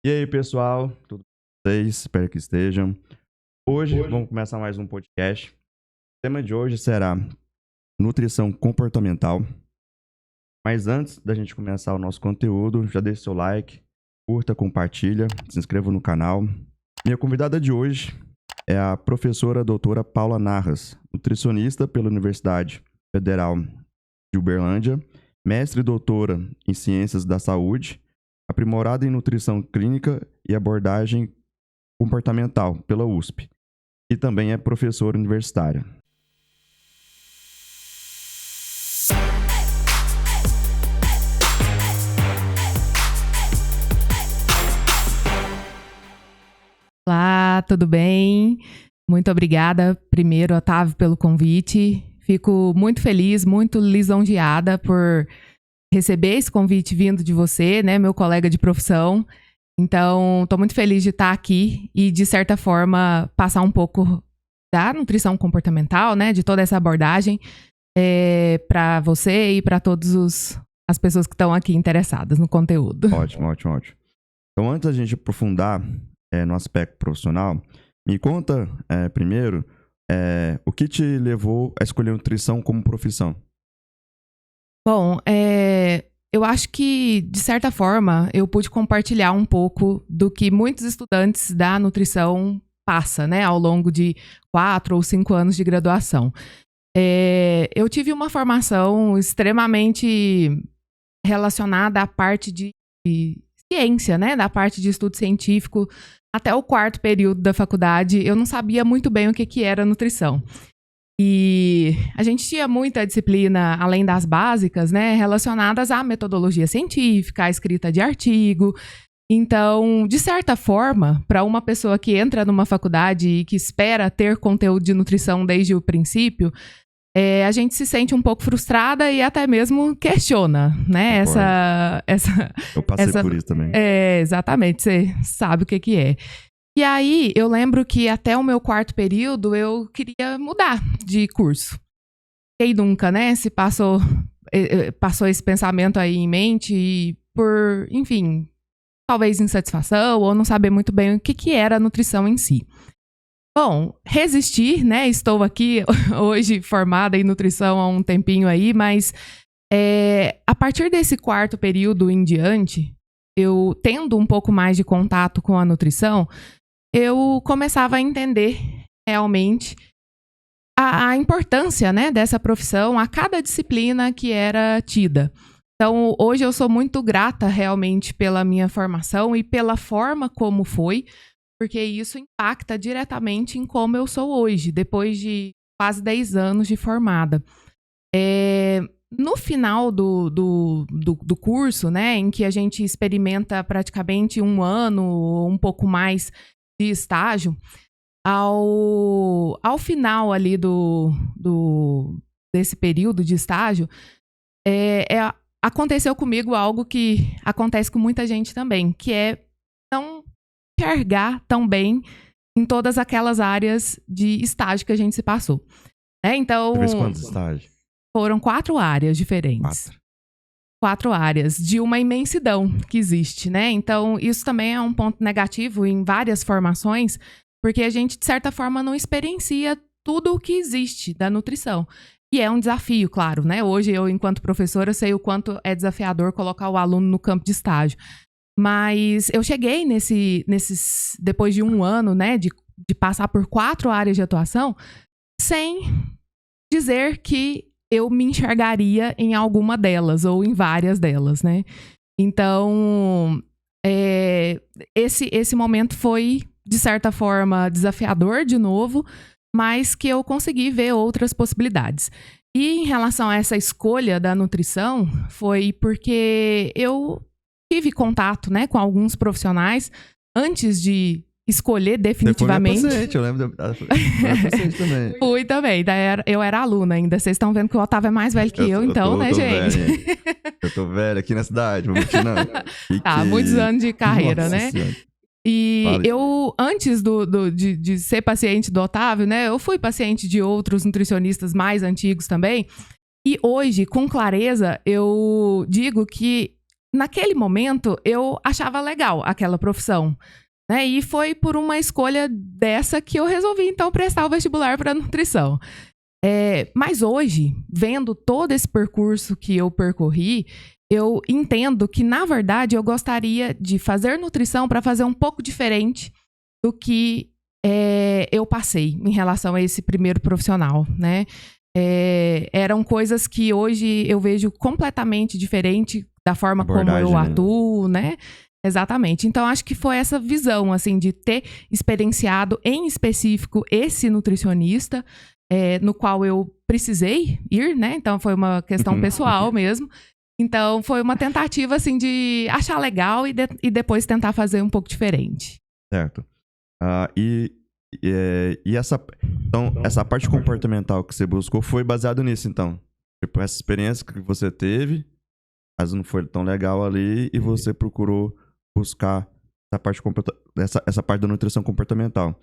E aí, pessoal, tudo bem com vocês? Espero que estejam. Hoje vamos começar mais um podcast. O tema de hoje será nutrição comportamental. Mas antes da gente começar o nosso conteúdo, já deixe seu like, curta, compartilha, se inscreva no canal. Minha convidada de hoje é a professora doutora Paula Narras, nutricionista pela Universidade Federal de Uberlândia, mestre e doutora em Ciências da Saúde, aprimorada em Nutrição Clínica e Abordagem Comportamental pela USP, e também é professora universitária. Olá, tudo bem? Muito obrigada, primeiro, Otávio, pelo convite. Fico muito feliz, muito lisonjeada por receber esse convite vindo de você, né, meu colega de profissão. Então, estou muito feliz de estar aqui e, de certa forma, passar um pouco da nutrição comportamental, né, de toda essa abordagem para você e para todas as pessoas que estão aqui interessadas no conteúdo. Ótimo. Então, antes da gente aprofundar no aspecto profissional, me conta primeiro o que te levou a escolher nutrição como profissão. Bom, eu acho que, de certa forma, eu pude compartilhar um pouco do que muitos estudantes da nutrição passam, né, ao longo de 4 ou 5 anos de graduação. Eu tive uma formação extremamente relacionada à parte de ciência, né, da parte de estudo científico. Até o 4º período da faculdade, eu não sabia muito bem o que era nutrição. E a gente tinha muita disciplina, além das básicas, né, relacionadas à metodologia científica, à escrita de artigo. Então, de certa forma, para uma pessoa que entra numa faculdade e que espera ter conteúdo de nutrição desde o princípio, a gente se sente um pouco frustrada e até mesmo questiona, né? Eu passei por isso também. Exatamente, você sabe o que é. E aí, eu lembro que até o meu 4º período, eu queria mudar de curso. Quem nunca, né? Se passou esse pensamento aí em mente e por, enfim, talvez insatisfação ou não saber muito bem o que era a nutrição em si. Bom, resisti, né? Estou aqui hoje formada em nutrição há um tempinho aí, mas a partir desse 4º período em diante, eu tendo um pouco mais de contato com a nutrição, eu começava a entender realmente a importância, né, dessa profissão a cada disciplina que era tida. Então, hoje eu sou muito grata realmente pela minha formação e pela forma como foi, porque isso impacta diretamente em como eu sou hoje, depois de quase 10 anos de formada. No final do curso, né, em que a gente experimenta praticamente 1 ano ou um pouco mais de estágio, ao final ali desse período de estágio, aconteceu comigo algo que acontece com muita gente também, que é não enxergar tão bem em todas aquelas áreas de estágio que a gente se passou. Então, Você fez quantos estágios? Foram 4 áreas diferentes. 4 áreas de uma imensidão que existe, né? Então, isso também é um ponto negativo em várias formações, porque a gente, de certa forma, não experiencia tudo o que existe da nutrição. E é um desafio, claro, né? Hoje, eu, enquanto professora, sei o quanto é desafiador colocar o aluno no campo de estágio. Mas eu cheguei depois de 1 ano, né, de passar por 4 áreas de atuação, sem dizer que eu me enxergaria em alguma delas, ou em várias delas, né? Então, esse momento foi, de certa forma, desafiador de novo, mas que eu consegui ver outras possibilidades. E em relação a essa escolha da nutrição, foi porque eu tive contato, né, com alguns profissionais antes de escolher definitivamente. Eu lembro da paciente também. Fui também, eu era aluna ainda. Vocês estão vendo que o Otávio é mais velho que eu então, né, gente? Velho. Eu tô velho aqui na cidade, vou mentir, não. Muitos anos de carreira, Nossa né? Senhora. E Vale. eu, antes de ser paciente do Otávio, né, eu fui paciente de outros nutricionistas mais antigos também. E hoje, com clareza, eu digo que naquele momento, eu achava legal aquela profissão. Né? E foi por uma escolha dessa que eu resolvi, então, prestar o vestibular para nutrição. Mas hoje, vendo todo esse percurso que eu percorri, eu entendo que, na verdade, eu gostaria de fazer nutrição para fazer um pouco diferente do que eu passei em relação a esse primeiro profissional, né? Eram coisas que hoje eu vejo completamente diferente da forma como eu atuo, né? Exatamente. Então, acho que foi essa visão, assim, de ter experienciado em específico esse nutricionista, no qual eu precisei ir, né? Então, foi uma questão pessoal mesmo. Então, foi uma tentativa, assim, de achar legal e depois tentar fazer um pouco diferente. Certo. Essa parte comportamental que você buscou foi baseado nisso, então? Tipo, essa experiência que você teve, mas não foi tão legal ali, e você procurou buscar essa parte da nutrição comportamental.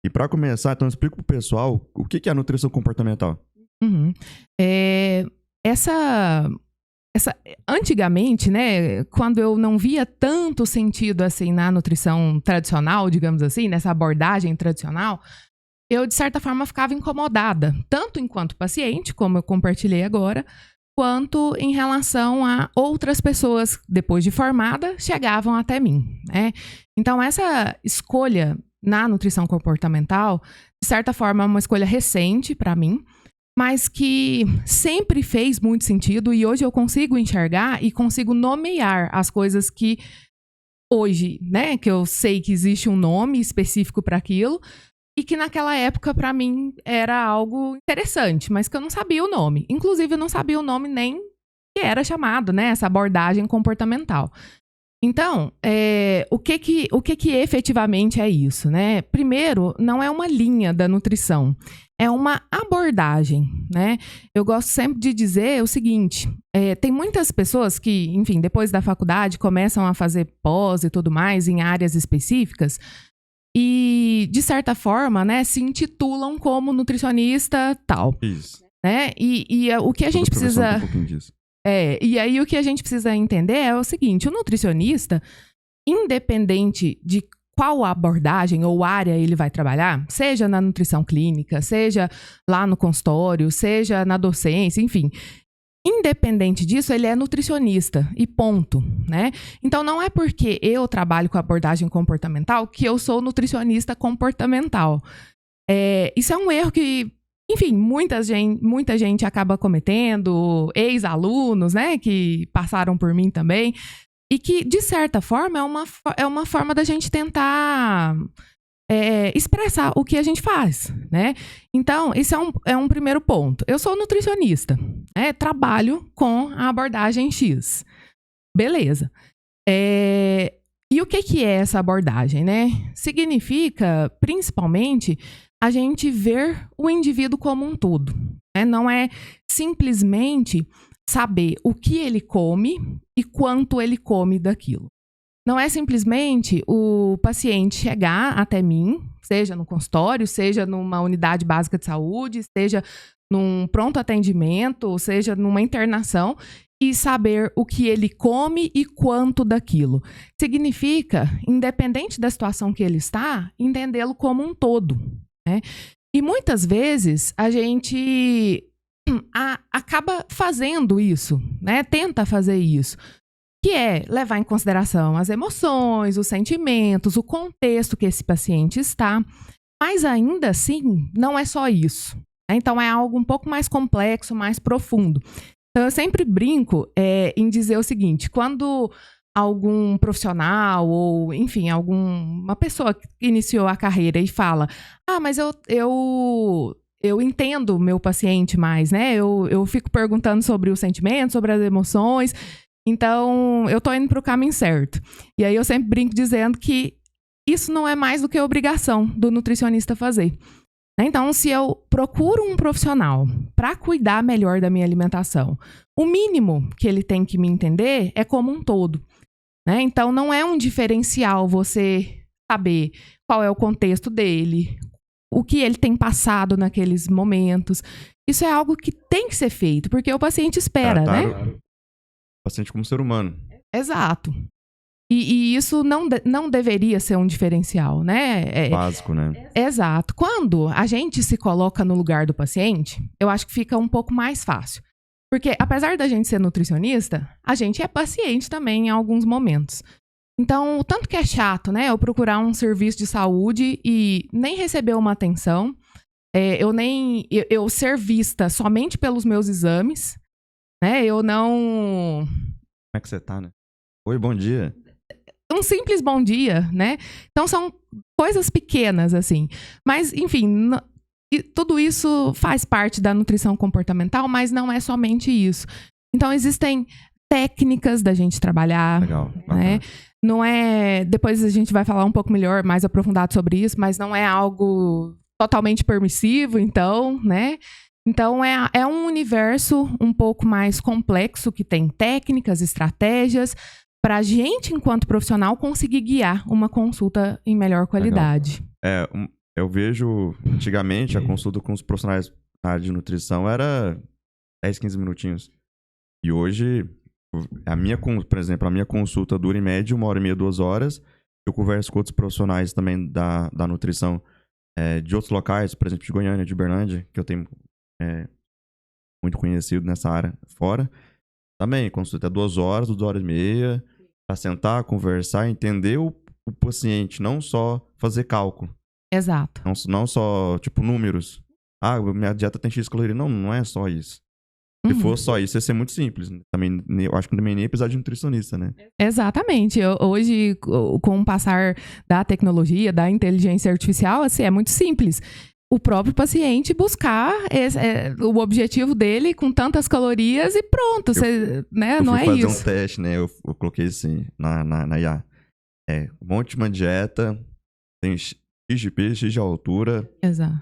E para começar, então explica pro pessoal o que é a nutrição comportamental. Uhum. Antigamente, né, quando eu não via tanto sentido assim na nutrição tradicional, digamos assim, nessa abordagem tradicional, eu de certa forma ficava incomodada, tanto enquanto paciente, como eu compartilhei agora, quanto em relação a outras pessoas, depois de formada, chegavam até mim, né? Então, essa escolha na nutrição comportamental, de certa forma, é uma escolha recente para mim, mas que sempre fez muito sentido e hoje eu consigo enxergar e consigo nomear as coisas que hoje, né, que eu sei que existe um nome específico para aquilo, e que naquela época, para mim, era algo interessante, mas que eu não sabia o nome. Inclusive, eu não sabia o nome nem que era chamado, né? Essa abordagem comportamental. Então, o que efetivamente é isso, né? Primeiro, não é uma linha da nutrição, é uma abordagem, né? Eu gosto sempre de dizer o seguinte, tem muitas pessoas que, enfim, depois da faculdade, começam a fazer pós e tudo mais em áreas específicas, e, de certa forma, né, se intitulam como nutricionista tal. Isso. Né? E o que a gente precisa... Um pouquinho disso. E aí o que a gente precisa entender é o seguinte, o nutricionista, independente de qual abordagem ou área ele vai trabalhar, seja na nutrição clínica, seja lá no consultório, seja na docência, enfim... Independente disso, ele é nutricionista e ponto, né? Então, não é porque eu trabalho com abordagem comportamental que eu sou nutricionista comportamental. Isso é um erro que, enfim, muita gente acaba cometendo, ex-alunos, né, que passaram por mim também, e que, de certa forma, é uma forma da gente tentar... expressar o que a gente faz, né? Então, isso é um primeiro ponto. Eu sou nutricionista, trabalho com a abordagem X. Beleza. E o que é essa abordagem, né? Significa, principalmente, a gente ver o indivíduo como um todo. Né? Não é simplesmente saber o que ele come e quanto ele come daquilo. Não é simplesmente o paciente chegar até mim, seja no consultório, seja numa unidade básica de saúde, seja num pronto atendimento, seja numa internação, e saber o que ele come e quanto daquilo. Significa, independente da situação que ele está, entendê-lo como um todo. Né? E muitas vezes a gente acaba fazendo isso, né? Tenta fazer isso. Que é levar em consideração as emoções, os sentimentos, o contexto que esse paciente está. Mas ainda assim, não é só isso. Né? Então, é algo um pouco mais complexo, mais profundo. Então, eu sempre brinco em dizer o seguinte, quando algum profissional ou, enfim, uma pessoa que iniciou a carreira e fala, mas eu entendo o meu paciente mais, né? Eu fico perguntando sobre os sentimentos, sobre as emoções... Então, eu tô indo para o caminho certo. E aí eu sempre brinco dizendo que isso não é mais do que obrigação do nutricionista fazer. Então, se eu procuro um profissional para cuidar melhor da minha alimentação, o mínimo que ele tem que me entender é como um todo. Né? Então, não é um diferencial você saber qual é o contexto dele, o que ele tem passado naqueles momentos. Isso é algo que tem que ser feito, porque o paciente espera, né? O paciente como ser humano. Exato. E isso não deveria ser um diferencial, né? Básico, né? Exato. Quando a gente se coloca no lugar do paciente, eu acho que fica um pouco mais fácil. Porque, apesar da gente ser nutricionista, a gente é paciente também em alguns momentos. Então, o tanto que é chato, né? Eu procurar um serviço de saúde e nem receber uma atenção, eu ser vista somente pelos meus exames, né? Eu não... Como é que você tá, né? Oi, bom dia. Um simples bom dia, né? Então, são coisas pequenas, assim. Mas, enfim, tudo isso faz parte da nutrição comportamental, mas não é somente isso. Então, existem técnicas da gente trabalhar. Legal. Né? Não é... Depois a gente vai falar um pouco melhor, mais aprofundado sobre isso, mas não é algo totalmente permissivo, então, né? Então, é um universo um pouco mais complexo, que tem técnicas, estratégias, para a gente, enquanto profissional, conseguir guiar uma consulta em melhor qualidade. Eu vejo, antigamente, a consulta com os profissionais na área de nutrição era 10, 15 minutinhos. E hoje, por exemplo, a minha consulta dura em média 1h30, 2 horas. Eu converso com outros profissionais também da nutrição de outros locais, por exemplo, de Goiânia, de Uberlândia, que eu tenho muito conhecido nessa área fora. Também, consulta é 2 horas, 2h30, para sentar, conversar, entender o paciente, não só fazer cálculo. Exato. Não só, tipo, números. Minha dieta tem X caloria. Não é só isso. Se fosse só isso, ia ser muito simples. Também, eu acho que também nem ia precisar de nutricionista, né? Exatamente. Hoje, com o passar da tecnologia, da inteligência artificial, assim, é muito simples. O próprio paciente buscar o objetivo dele com tantas calorias e pronto. Né? Não é isso. Eu fui fazer um teste, né? Eu coloquei assim, na IA. Monte uma dieta, tem X de peso, X de altura. Exato.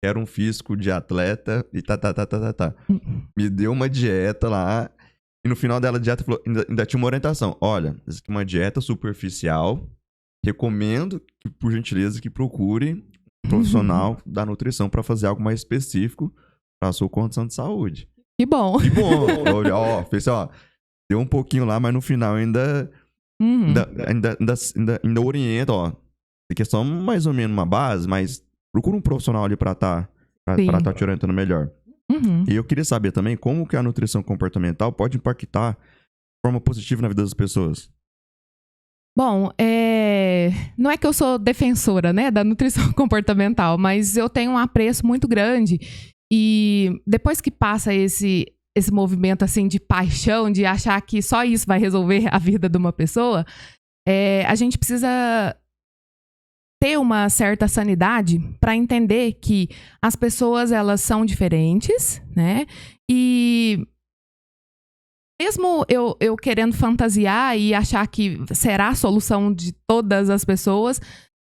Quero um físico de atleta e tá. Me deu uma dieta lá. E no final dela, a dieta falou, ainda tinha uma orientação. Olha, essa aqui é uma dieta superficial. Recomendo, por gentileza, que procure profissional da nutrição para fazer algo mais específico para a sua condição de saúde. Que bom. Deu um pouquinho lá, mas no final ainda orienta, ó. Isso aqui é só mais ou menos uma base, mas procura um profissional ali para tá te orientando melhor. E eu queria saber também como que a nutrição comportamental pode impactar de forma positiva na vida das pessoas. Bom, não é que eu sou defensora, né, da nutrição comportamental, mas eu tenho um apreço muito grande e depois que passa esse movimento assim de paixão, de achar que só isso vai resolver a vida de uma pessoa, a gente precisa ter uma certa sanidade para entender que as pessoas, elas são diferentes, né, e mesmo eu querendo fantasiar e achar que será a solução de todas as pessoas,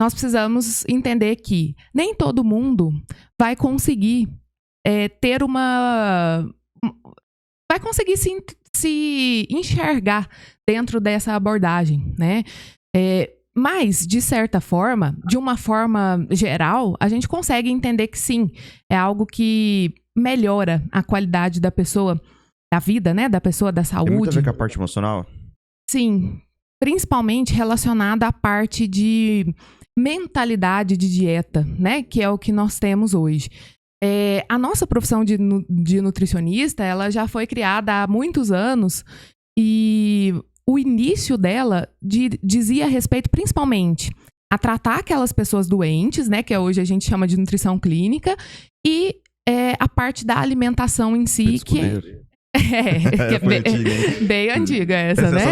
nós precisamos entender que nem todo mundo vai conseguir ter vai conseguir se enxergar dentro dessa abordagem, né? Mas, de certa forma, de uma forma geral, a gente consegue entender que sim, é algo que melhora a qualidade da pessoa, da vida, né? Da pessoa, da saúde. Tem muito a ver com a parte emocional? Sim. Principalmente relacionada à parte de mentalidade de dieta, né? Que é o que nós temos hoje. A nossa profissão de nutricionista, ela já foi criada há muitos anos e o início dela dizia respeito principalmente a tratar aquelas pessoas doentes, né? Que hoje a gente chama de nutrição clínica, e a parte da alimentação em si, que é bem antiga essa, né?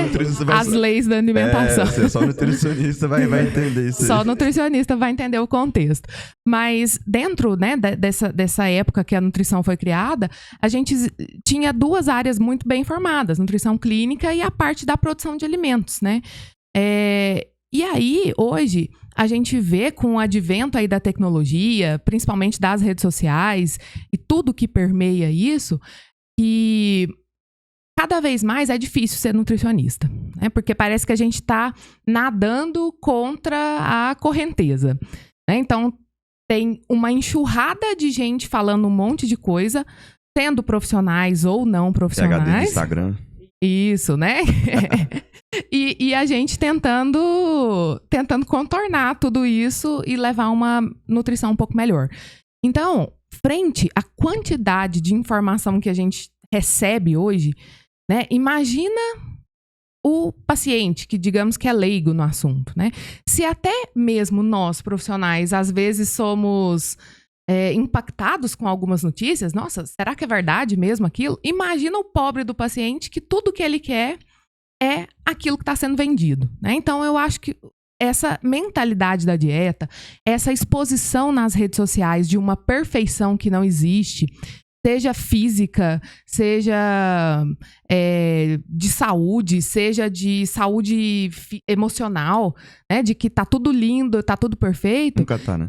As leis da alimentação. Só nutricionista vai entender isso aí. Só nutricionista vai entender o contexto. Mas dentro, né, dessa época que a nutrição foi criada, a gente tinha 2 áreas muito bem formadas, nutrição clínica e a parte da produção de alimentos, né? E aí, hoje, a gente vê com o advento aí da tecnologia, principalmente das redes sociais e tudo que permeia isso, que cada vez mais é difícil ser nutricionista, né? Porque parece que a gente está nadando contra a correnteza, né? Então, tem uma enxurrada de gente falando um monte de coisa, sendo profissionais ou não profissionais. PhD de Instagram. Isso, né? E a gente tentando contornar tudo isso e levar uma nutrição um pouco melhor. Então, frente à quantidade de informação que a gente recebe hoje, né? Imagina o paciente, que digamos que é leigo no assunto, né? Se até mesmo nós, profissionais, às vezes somos impactados com algumas notícias, nossa, será que é verdade mesmo aquilo? Imagina o pobre do paciente que tudo que ele quer é aquilo que está sendo vendido, né? Então, eu acho que essa mentalidade da dieta, essa exposição nas redes sociais de uma perfeição que não existe, seja física, seja de saúde, seja de saúde emocional, né? De que tá tudo lindo, tá tudo perfeito. Nunca tá, né?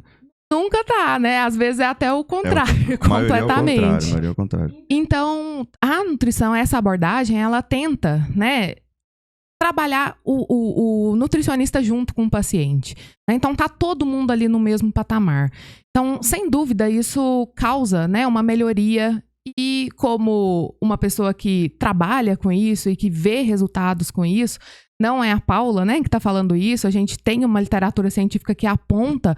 Nunca tá, né? Às vezes é até o contrário, completamente. A maioria é o contrário. Então, a nutrição, essa abordagem, ela tenta, né, trabalhar o nutricionista junto com o paciente. Então, tá todo mundo ali no mesmo patamar. Então, sem dúvida, isso causa, né, uma melhoria. E como uma pessoa que trabalha com isso e que vê resultados com isso, não é a Paula, né, que está falando isso, a gente tem uma literatura científica que aponta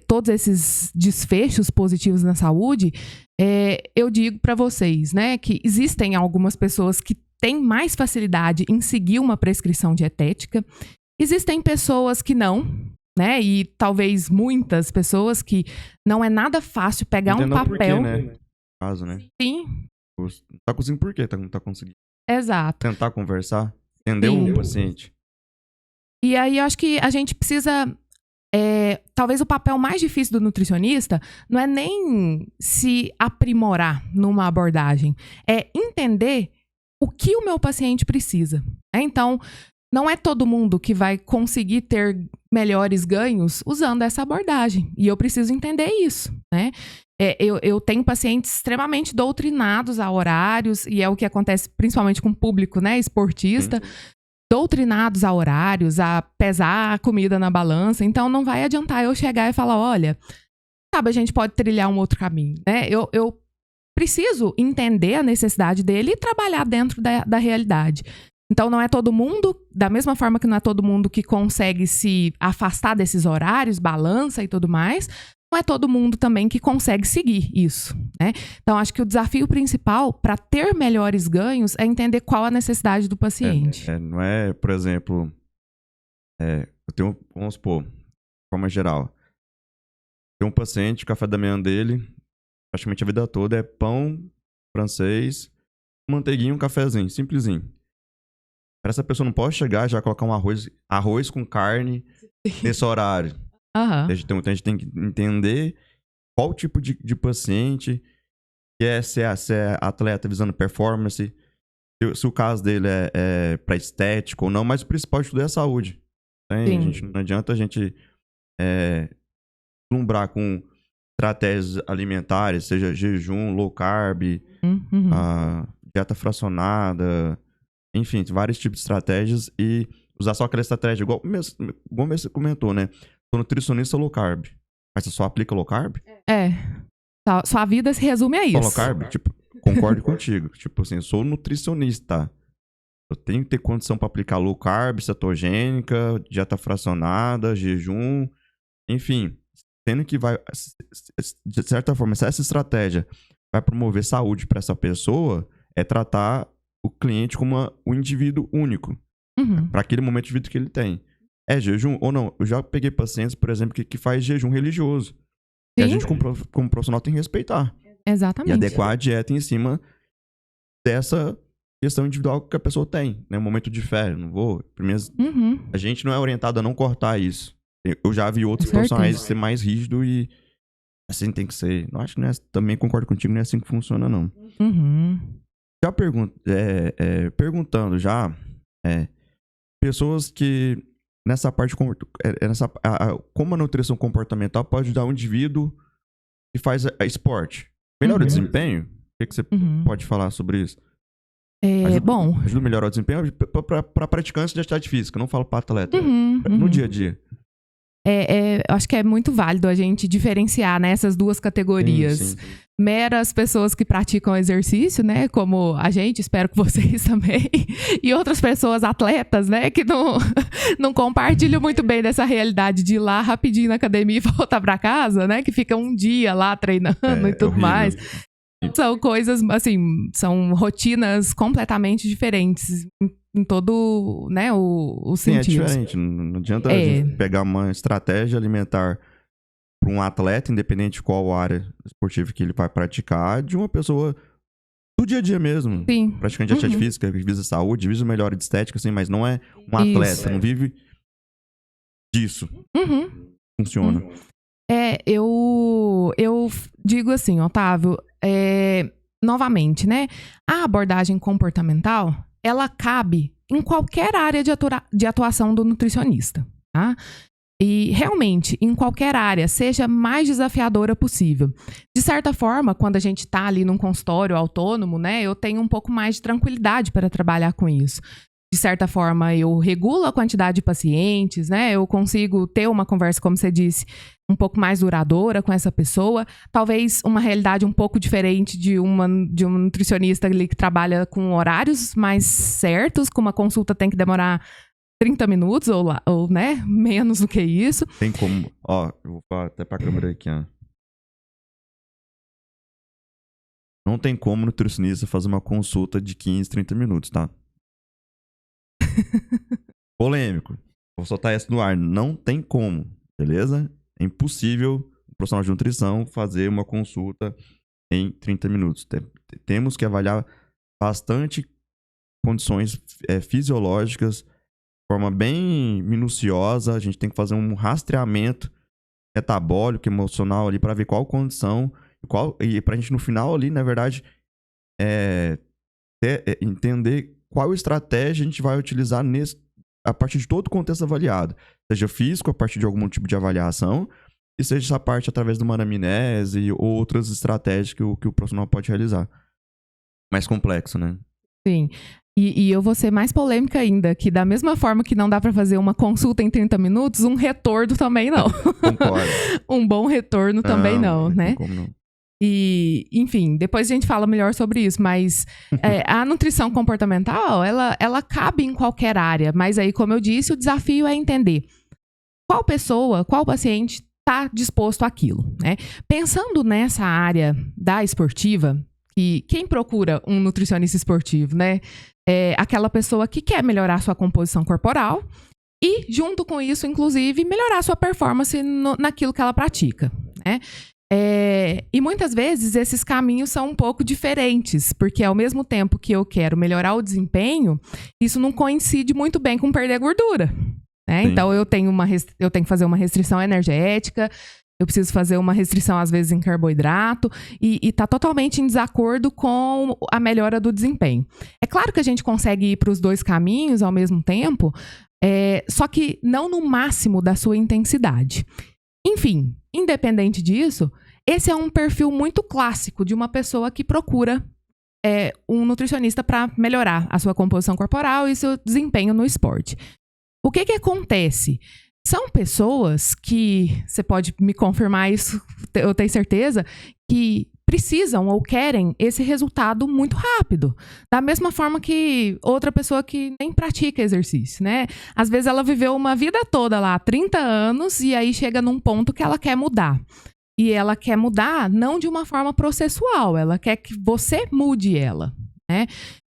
todos esses desfechos positivos na saúde. Eu digo para vocês, né, que existem algumas pessoas que têm mais facilidade em seguir uma prescrição dietética, existem pessoas que não, né, e talvez muitas pessoas que não é nada fácil pegar um papel. Porquê, né? Caso, né? Sim. Não tá conseguindo por quê? Não tá conseguindo. Exato. Tentar conversar, entender o paciente. E aí eu acho que a gente precisa. Talvez o papel mais difícil do nutricionista não é nem se aprimorar numa abordagem, é entender o que o meu paciente precisa. Então, não é todo mundo que vai conseguir ter melhores ganhos usando essa abordagem. E eu preciso entender isso, né? Eu tenho pacientes extremamente doutrinados a horários, e é o que acontece principalmente com o público, né, esportista, doutrinados a horários, a pesar a comida na balança. Então, não vai adiantar eu chegar e falar, olha, sabe, a gente pode trilhar um outro caminho, né? Eu preciso entender a necessidade dele e trabalhar dentro da realidade. Então, não é todo mundo, da mesma forma que não é todo mundo que consegue se afastar desses horários, balança e tudo mais, não é todo mundo também que consegue seguir isso, né? Então, acho que o desafio principal para ter melhores ganhos é entender qual a necessidade do paciente. Não é, por exemplo, eu tenho, vamos supor, de forma geral, tem um paciente, o café da manhã dele, praticamente a vida toda, é pão francês, manteiguinha, um cafezinho, simplesinho. Para essa pessoa não pode chegar e já colocar um arroz com carne nesse horário. Uhum. A gente tem que entender qual tipo de paciente, se é atleta visando performance, se o caso dele é para estética ou não, mas o principal de tudo é a saúde. Não adianta a gente deslumbrar com estratégias alimentares, seja jejum, low carb, dieta fracionada, enfim, vários tipos de estratégias, e usar só aquela estratégia, igual você comentou, né? Sou nutricionista low carb. Mas você só aplica low carb? Sua vida se resume a isso. Só low carb? Tipo, concordo contigo. Tipo assim, sou nutricionista. Eu tenho que ter condição para aplicar low carb, cetogênica, dieta fracionada, jejum, enfim. Sendo que vai, de certa forma, se essa estratégia vai promover saúde para essa pessoa, é tratar o cliente como um indivíduo único. Para aquele momento de vida que ele tem. É jejum ou não? Eu já peguei pacientes, por exemplo, que faz jejum religioso. Sim. E a gente, como profissional, tem que respeitar. Exatamente. E adequar a dieta em cima dessa questão individual que a pessoa tem. Né? Um momento de fé, não vou... Primeiro, a gente não é orientado a não cortar isso. Eu já vi outros profissionais ser mais rígido e assim tem que ser. Eu acho que também concordo contigo, não é assim que funciona, não. Já perguntando já, pessoas que nessa parte, como a nutrição comportamental pode ajudar o indivíduo que faz esporte? Melhora o desempenho? O que você pode falar sobre isso? Ajuda a melhorar o desempenho para praticantes de atividade física, não falo para atleta. No dia a dia. eu acho que é muito válido a gente diferenciar, né, essas duas categorias. Sim. Meras pessoas que praticam exercício, né, como a gente, espero que vocês também, e outras pessoas atletas, né, que não compartilham muito bem dessa realidade de ir lá rapidinho na academia e voltar para casa, né, que fica um dia lá treinando e tudo horrível. mais. São coisas, assim, são rotinas completamente diferentes em todo, né, o Sim, sentido. é diferente. Não adianta a gente pegar uma estratégia alimentar para um atleta, independente de qual área esportiva que ele vai praticar, de uma pessoa do dia a dia mesmo. Sim. Praticante de atividade física, que visa saúde, visa melhora de estética, assim, mas não é um atleta, não vive disso. Funciona. Eu digo assim, Otávio, novamente, né? A abordagem comportamental, ela cabe em qualquer área de atuação do nutricionista, tá? E realmente, em qualquer área, seja mais desafiadora possível. De certa forma, quando a gente está ali num consultório autônomo, né, eu tenho um pouco mais de tranquilidade para trabalhar com isso. De certa forma, eu regulo a quantidade de pacientes, né? Eu consigo ter uma conversa, como você disse, um pouco mais duradoura com essa pessoa. Talvez uma realidade um pouco diferente de um nutricionista ali que trabalha com horários mais certos, que uma consulta tem que demorar 30 minutos ou né, menos do que isso. Tem como, ó, eu vou falar até pra câmera aqui, ó. Não tem como o nutricionista fazer uma consulta de 15, 30 minutos, tá? Polêmico. Vou soltar essa no ar. Não tem como, beleza? É impossível o profissional de nutrição fazer uma consulta em 30 minutos. Temos que avaliar bastante condições fisiológicas de forma bem minuciosa. A gente tem que fazer um rastreamento metabólico, emocional ali para ver qual condição e pra gente no final ali, na verdade, entender qual estratégia a gente vai utilizar a partir de todo o contexto avaliado. Seja físico, a partir de algum tipo de avaliação, e seja essa parte através de uma anamnese ou outras estratégias que o profissional pode realizar. Mais complexo, né? Sim. E eu vou ser mais polêmica ainda, que da mesma forma que não dá pra fazer uma consulta em 30 minutos, um retorno também não. Concordo. Um bom retorno também não, né? Não como não. E, enfim, depois a gente fala melhor sobre isso, mas a nutrição comportamental, ela cabe em qualquer área, mas aí, como eu disse, o desafio é entender qual pessoa, qual paciente está disposto àquilo, né? Pensando nessa área da esportiva, que quem procura um nutricionista esportivo, né? É aquela pessoa que quer melhorar sua composição corporal e, junto com isso, inclusive, melhorar sua performance naquilo que ela pratica, né? E muitas vezes esses caminhos são um pouco diferentes, porque ao mesmo tempo que eu quero melhorar o desempenho, isso não coincide muito bem com perder gordura, né? Então eu tenho que fazer uma restrição energética, eu preciso fazer uma restrição às vezes em carboidrato e tá totalmente em desacordo com a melhora do desempenho. É claro que a gente consegue ir para os dois caminhos ao mesmo tempo, só que não no máximo da sua intensidade. Enfim, independente disso, esse é um perfil muito clássico de uma pessoa que procura um nutricionista para melhorar a sua composição corporal e seu desempenho no esporte. O que acontece? São pessoas que, você pode me confirmar isso, eu tenho certeza, que precisam ou querem esse resultado muito rápido. Da mesma forma que outra pessoa que nem pratica exercício, né? Às vezes ela viveu uma vida toda lá, 30 anos, e aí chega num ponto que ela quer mudar. E ela quer mudar não de uma forma processual, ela quer que você mude ela, né?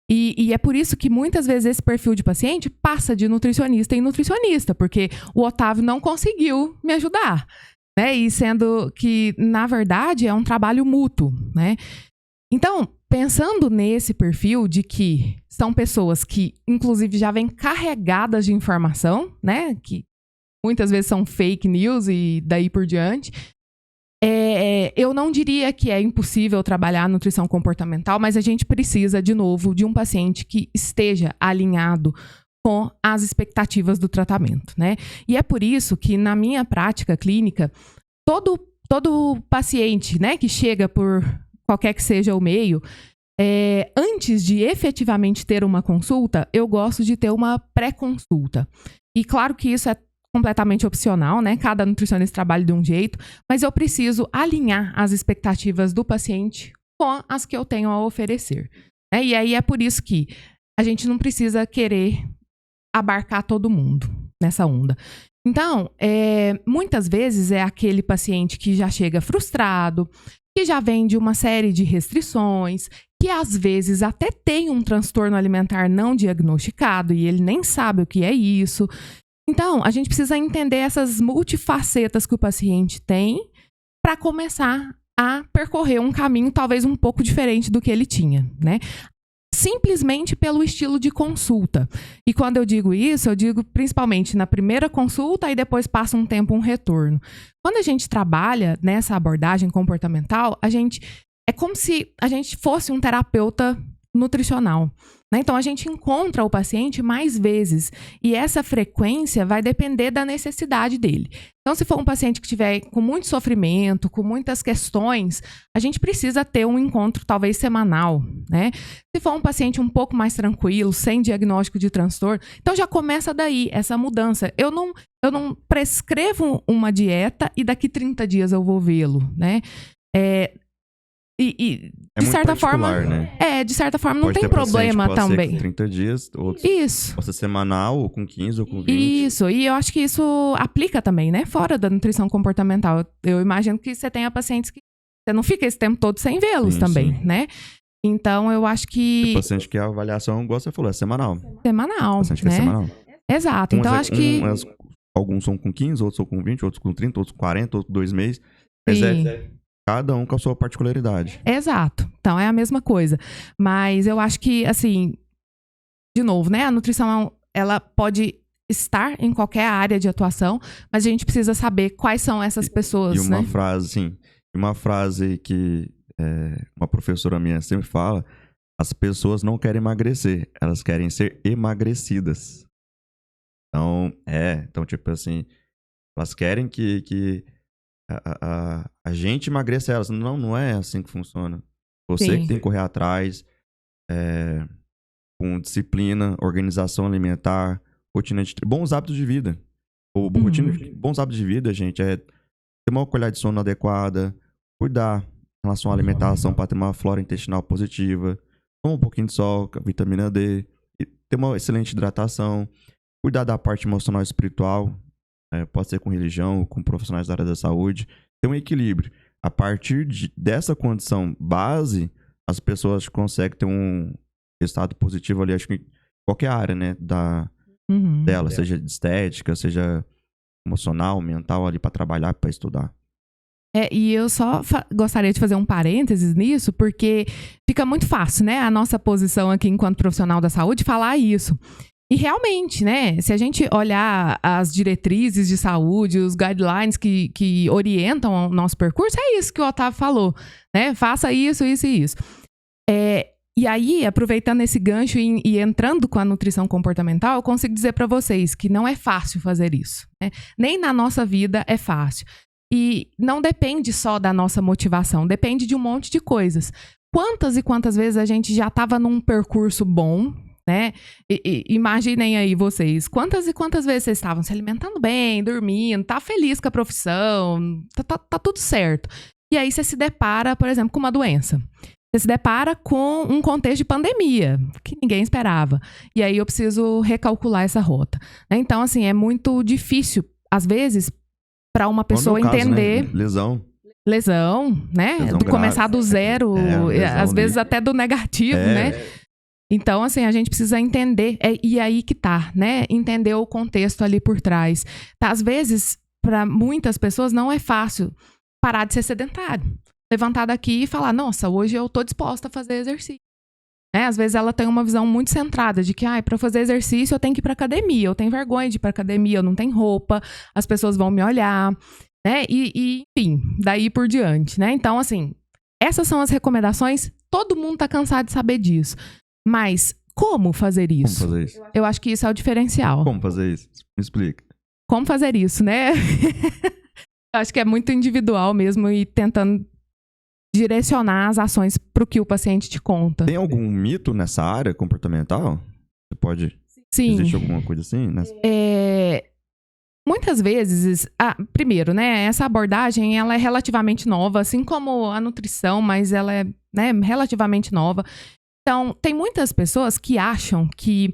E é por isso que muitas vezes esse perfil de paciente passa de nutricionista em nutricionista, porque o Otávio não conseguiu me ajudar, né? E sendo que, na verdade, é um trabalho mútuo, né? Então, pensando nesse perfil de que são pessoas que, inclusive, já vêm carregadas de informação, né? Que muitas vezes são fake news e daí por diante. Eu não diria que é impossível trabalhar a nutrição comportamental, mas a gente precisa, de novo, de um paciente que esteja alinhado com as expectativas do tratamento, né? E é por isso que, na minha prática clínica, todo paciente, né, que chega por qualquer que seja o meio, antes de efetivamente ter uma consulta, eu gosto de ter uma pré-consulta. E claro que isso é completamente opcional, né? Cada nutricionista trabalha de um jeito, mas eu preciso alinhar as expectativas do paciente com as que eu tenho a oferecer. Né? E aí é por isso que a gente não precisa querer abarcar todo mundo nessa onda. Então, muitas vezes é aquele paciente que já chega frustrado, que já vem de uma série de restrições, que às vezes até tem um transtorno alimentar não diagnosticado e ele nem sabe o que é isso. Então, a gente precisa entender essas multifacetas que o paciente tem para começar a percorrer um caminho talvez um pouco diferente do que ele tinha, né? Simplesmente pelo estilo de consulta. E quando eu digo isso, eu digo principalmente na primeira consulta e depois passa um tempo um retorno. Quando a gente trabalha nessa abordagem comportamental, é como se a gente fosse um terapeuta nutricional. Né? Então, a gente encontra o paciente mais vezes e essa frequência vai depender da necessidade dele. Então, se for um paciente que estiver com muito sofrimento, com muitas questões, a gente precisa ter um encontro talvez semanal. Né? Se for um paciente um pouco mais tranquilo, sem diagnóstico de transtorno, então já começa daí essa mudança. Eu não prescrevo uma dieta e daqui 30 dias eu vou vê-lo. Né? De certa forma, né? De certa forma não tem problema também. Ser 30 dias, outros isso. Pode ser semanal, ou com 15, ou com 20. Isso, e eu acho que isso aplica também, né? Fora da nutrição comportamental. Eu imagino que você tenha pacientes que você não fica esse tempo todo sem vê-los também, né? Então, eu acho que... Tem paciente que a avaliação, igual você falou, é semanal. Semanal, paciente né? Que é semanal. Exato, então acho que... Alguns são com 15, outros são com 20, outros com 30, outros com 40, outros com 2 meses. Mas cada um com a sua particularidade. Exato. Então, é a mesma coisa. Mas eu acho que, assim, de novo, né? A nutrição, ela pode estar em qualquer área de atuação, mas a gente precisa saber quais são essas pessoas, E uma né? frase que uma professora minha sempre fala, as pessoas não querem emagrecer, elas querem ser emagrecidas. Então, tipo assim, elas querem que a gente emagreça elas. Não é assim que funciona. Você que tem que correr atrás, com disciplina, organização alimentar, rotina de bons hábitos de vida. Bons hábitos de vida, gente, é ter uma qualidade de sono adequada, cuidar em relação à alimentação para ter uma flora intestinal positiva, tomar um pouquinho de sol, vitamina D, ter uma excelente hidratação, cuidar da parte emocional e espiritual, pode ser com religião, com profissionais da área da saúde, ter um equilíbrio. A partir dessa condição base, as pessoas conseguem ter um resultado positivo ali, acho que em qualquer área, né, dela, seja de estética, seja emocional, mental, ali para trabalhar, para estudar. E eu só gostaria de fazer um parênteses nisso, porque fica muito fácil, né, a nossa posição aqui enquanto profissional da saúde falar isso. E realmente, né, se a gente olhar as diretrizes de saúde, os guidelines que orientam o nosso percurso, é isso que o Otávio falou, né? Faça isso, isso e isso. E aí, aproveitando esse gancho e entrando com a nutrição comportamental, eu consigo dizer para vocês que não é fácil fazer isso, né? Nem na nossa vida é fácil. E não depende só da nossa motivação, depende de um monte de coisas. Quantas e quantas vezes a gente já estava num percurso bom, né? Imaginem aí vocês, quantas e quantas vezes vocês estavam se alimentando bem, dormindo, tá feliz com a profissão, tá tudo certo. E aí você se depara, por exemplo, com uma doença. Você se depara com um contexto de pandemia, que ninguém esperava. E aí eu preciso recalcular essa rota. Então, assim, é muito difícil, às vezes, para uma pessoa entender... Né? Lesão, né? Lesão começar grave. Do zero, às vezes até do negativo, né? Então, assim, a gente precisa entender, e aí que tá, né? Entender o contexto ali por trás. Tá, às vezes, para muitas pessoas, não é fácil parar de ser sedentário. Levantar daqui e falar, nossa, hoje eu tô disposta a fazer exercício. Às vezes ela tem uma visão muito centrada de que, para fazer exercício eu tenho que ir pra academia, eu tenho vergonha de ir pra academia, eu não tenho roupa, as pessoas vão me olhar, né? E enfim, daí por diante, né? Então, assim, essas são as recomendações, todo mundo tá cansado de saber disso. Mas como fazer isso? Como fazer isso? Eu acho que isso é o diferencial. Como fazer isso? Me explica. Como fazer isso, né? Acho que é muito individual mesmo e tentando direcionar as ações para o que o paciente te conta. Tem algum mito nessa área comportamental? Você pode... Sim. Existe alguma coisa assim? muitas vezes, primeiro, né, essa abordagem ela é relativamente nova, assim como a nutrição, mas ela é, né, relativamente nova. Então, tem muitas pessoas que acham que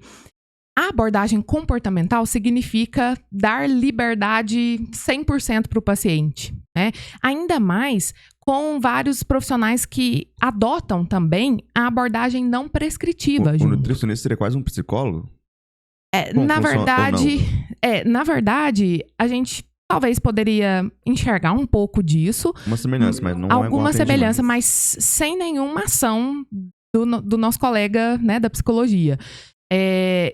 a abordagem comportamental significa dar liberdade 100% para o paciente, né? Ainda mais com vários profissionais que adotam também a abordagem não prescritiva. O nutricionista seria quase um psicólogo? Na verdade, a gente talvez poderia enxergar um pouco disso. Uma semelhança, mas não é igual alguma semelhança, mas sem nenhuma ação do nosso colega, né, da psicologia.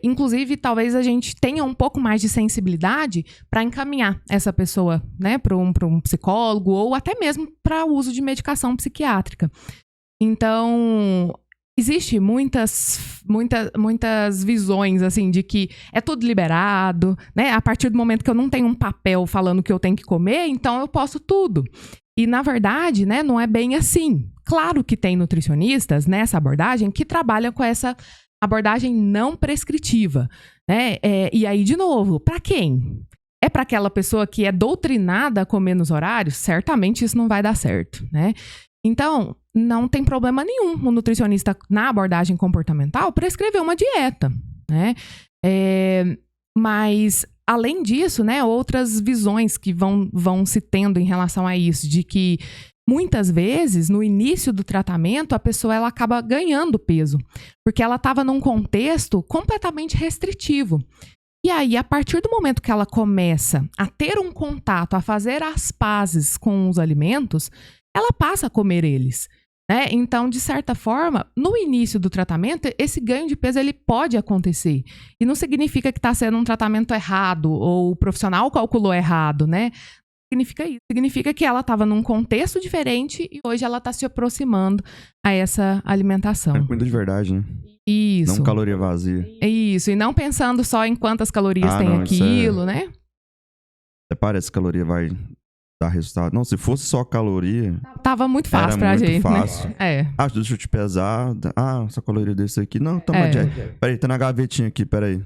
Inclusive, talvez a gente tenha um pouco mais de sensibilidade para encaminhar essa pessoa, né, para um psicólogo ou até mesmo para o uso de medicação psiquiátrica. Então, existe muitas visões, assim, de que é tudo liberado, né? A partir do momento que eu não tenho um papel falando que eu tenho que comer, então eu posso tudo. E, na verdade, né, não é bem assim. Claro que tem nutricionistas nessa abordagem que trabalham com essa abordagem não prescritiva, né? E aí, de novo, para quem? É para aquela pessoa que é doutrinada a comer nos horários? Certamente isso não vai dar certo, né? Então, não tem problema nenhum o nutricionista, na abordagem comportamental, prescrever uma dieta, né? Mas, além disso, né, outras visões que vão se tendo em relação a isso, de que muitas vezes, no início do tratamento, a pessoa ela acaba ganhando peso, porque ela estava num contexto completamente restritivo. E aí, a partir do momento que ela começa a ter um contato, a fazer as pazes com os alimentos, ela passa a comer eles, né? Então, de certa forma, no início do tratamento, esse ganho de peso ele pode acontecer. E não significa que está sendo um tratamento errado ou o profissional calculou errado, né? Significa isso. Significa que ela estava num contexto diferente e hoje ela está se aproximando a essa alimentação. É comida de verdade, né? Isso. Não caloria vazia. Isso. E não pensando só em quantas calorias tem aquilo, né? Até parece que a caloria vai dar resultado. Não, se fosse só caloria... Tava muito fácil pra gente, fácil. né? Deixa eu te pesar. Essa caloria desse aqui. Não, toma dieta. Peraí, tá na gavetinha aqui, peraí.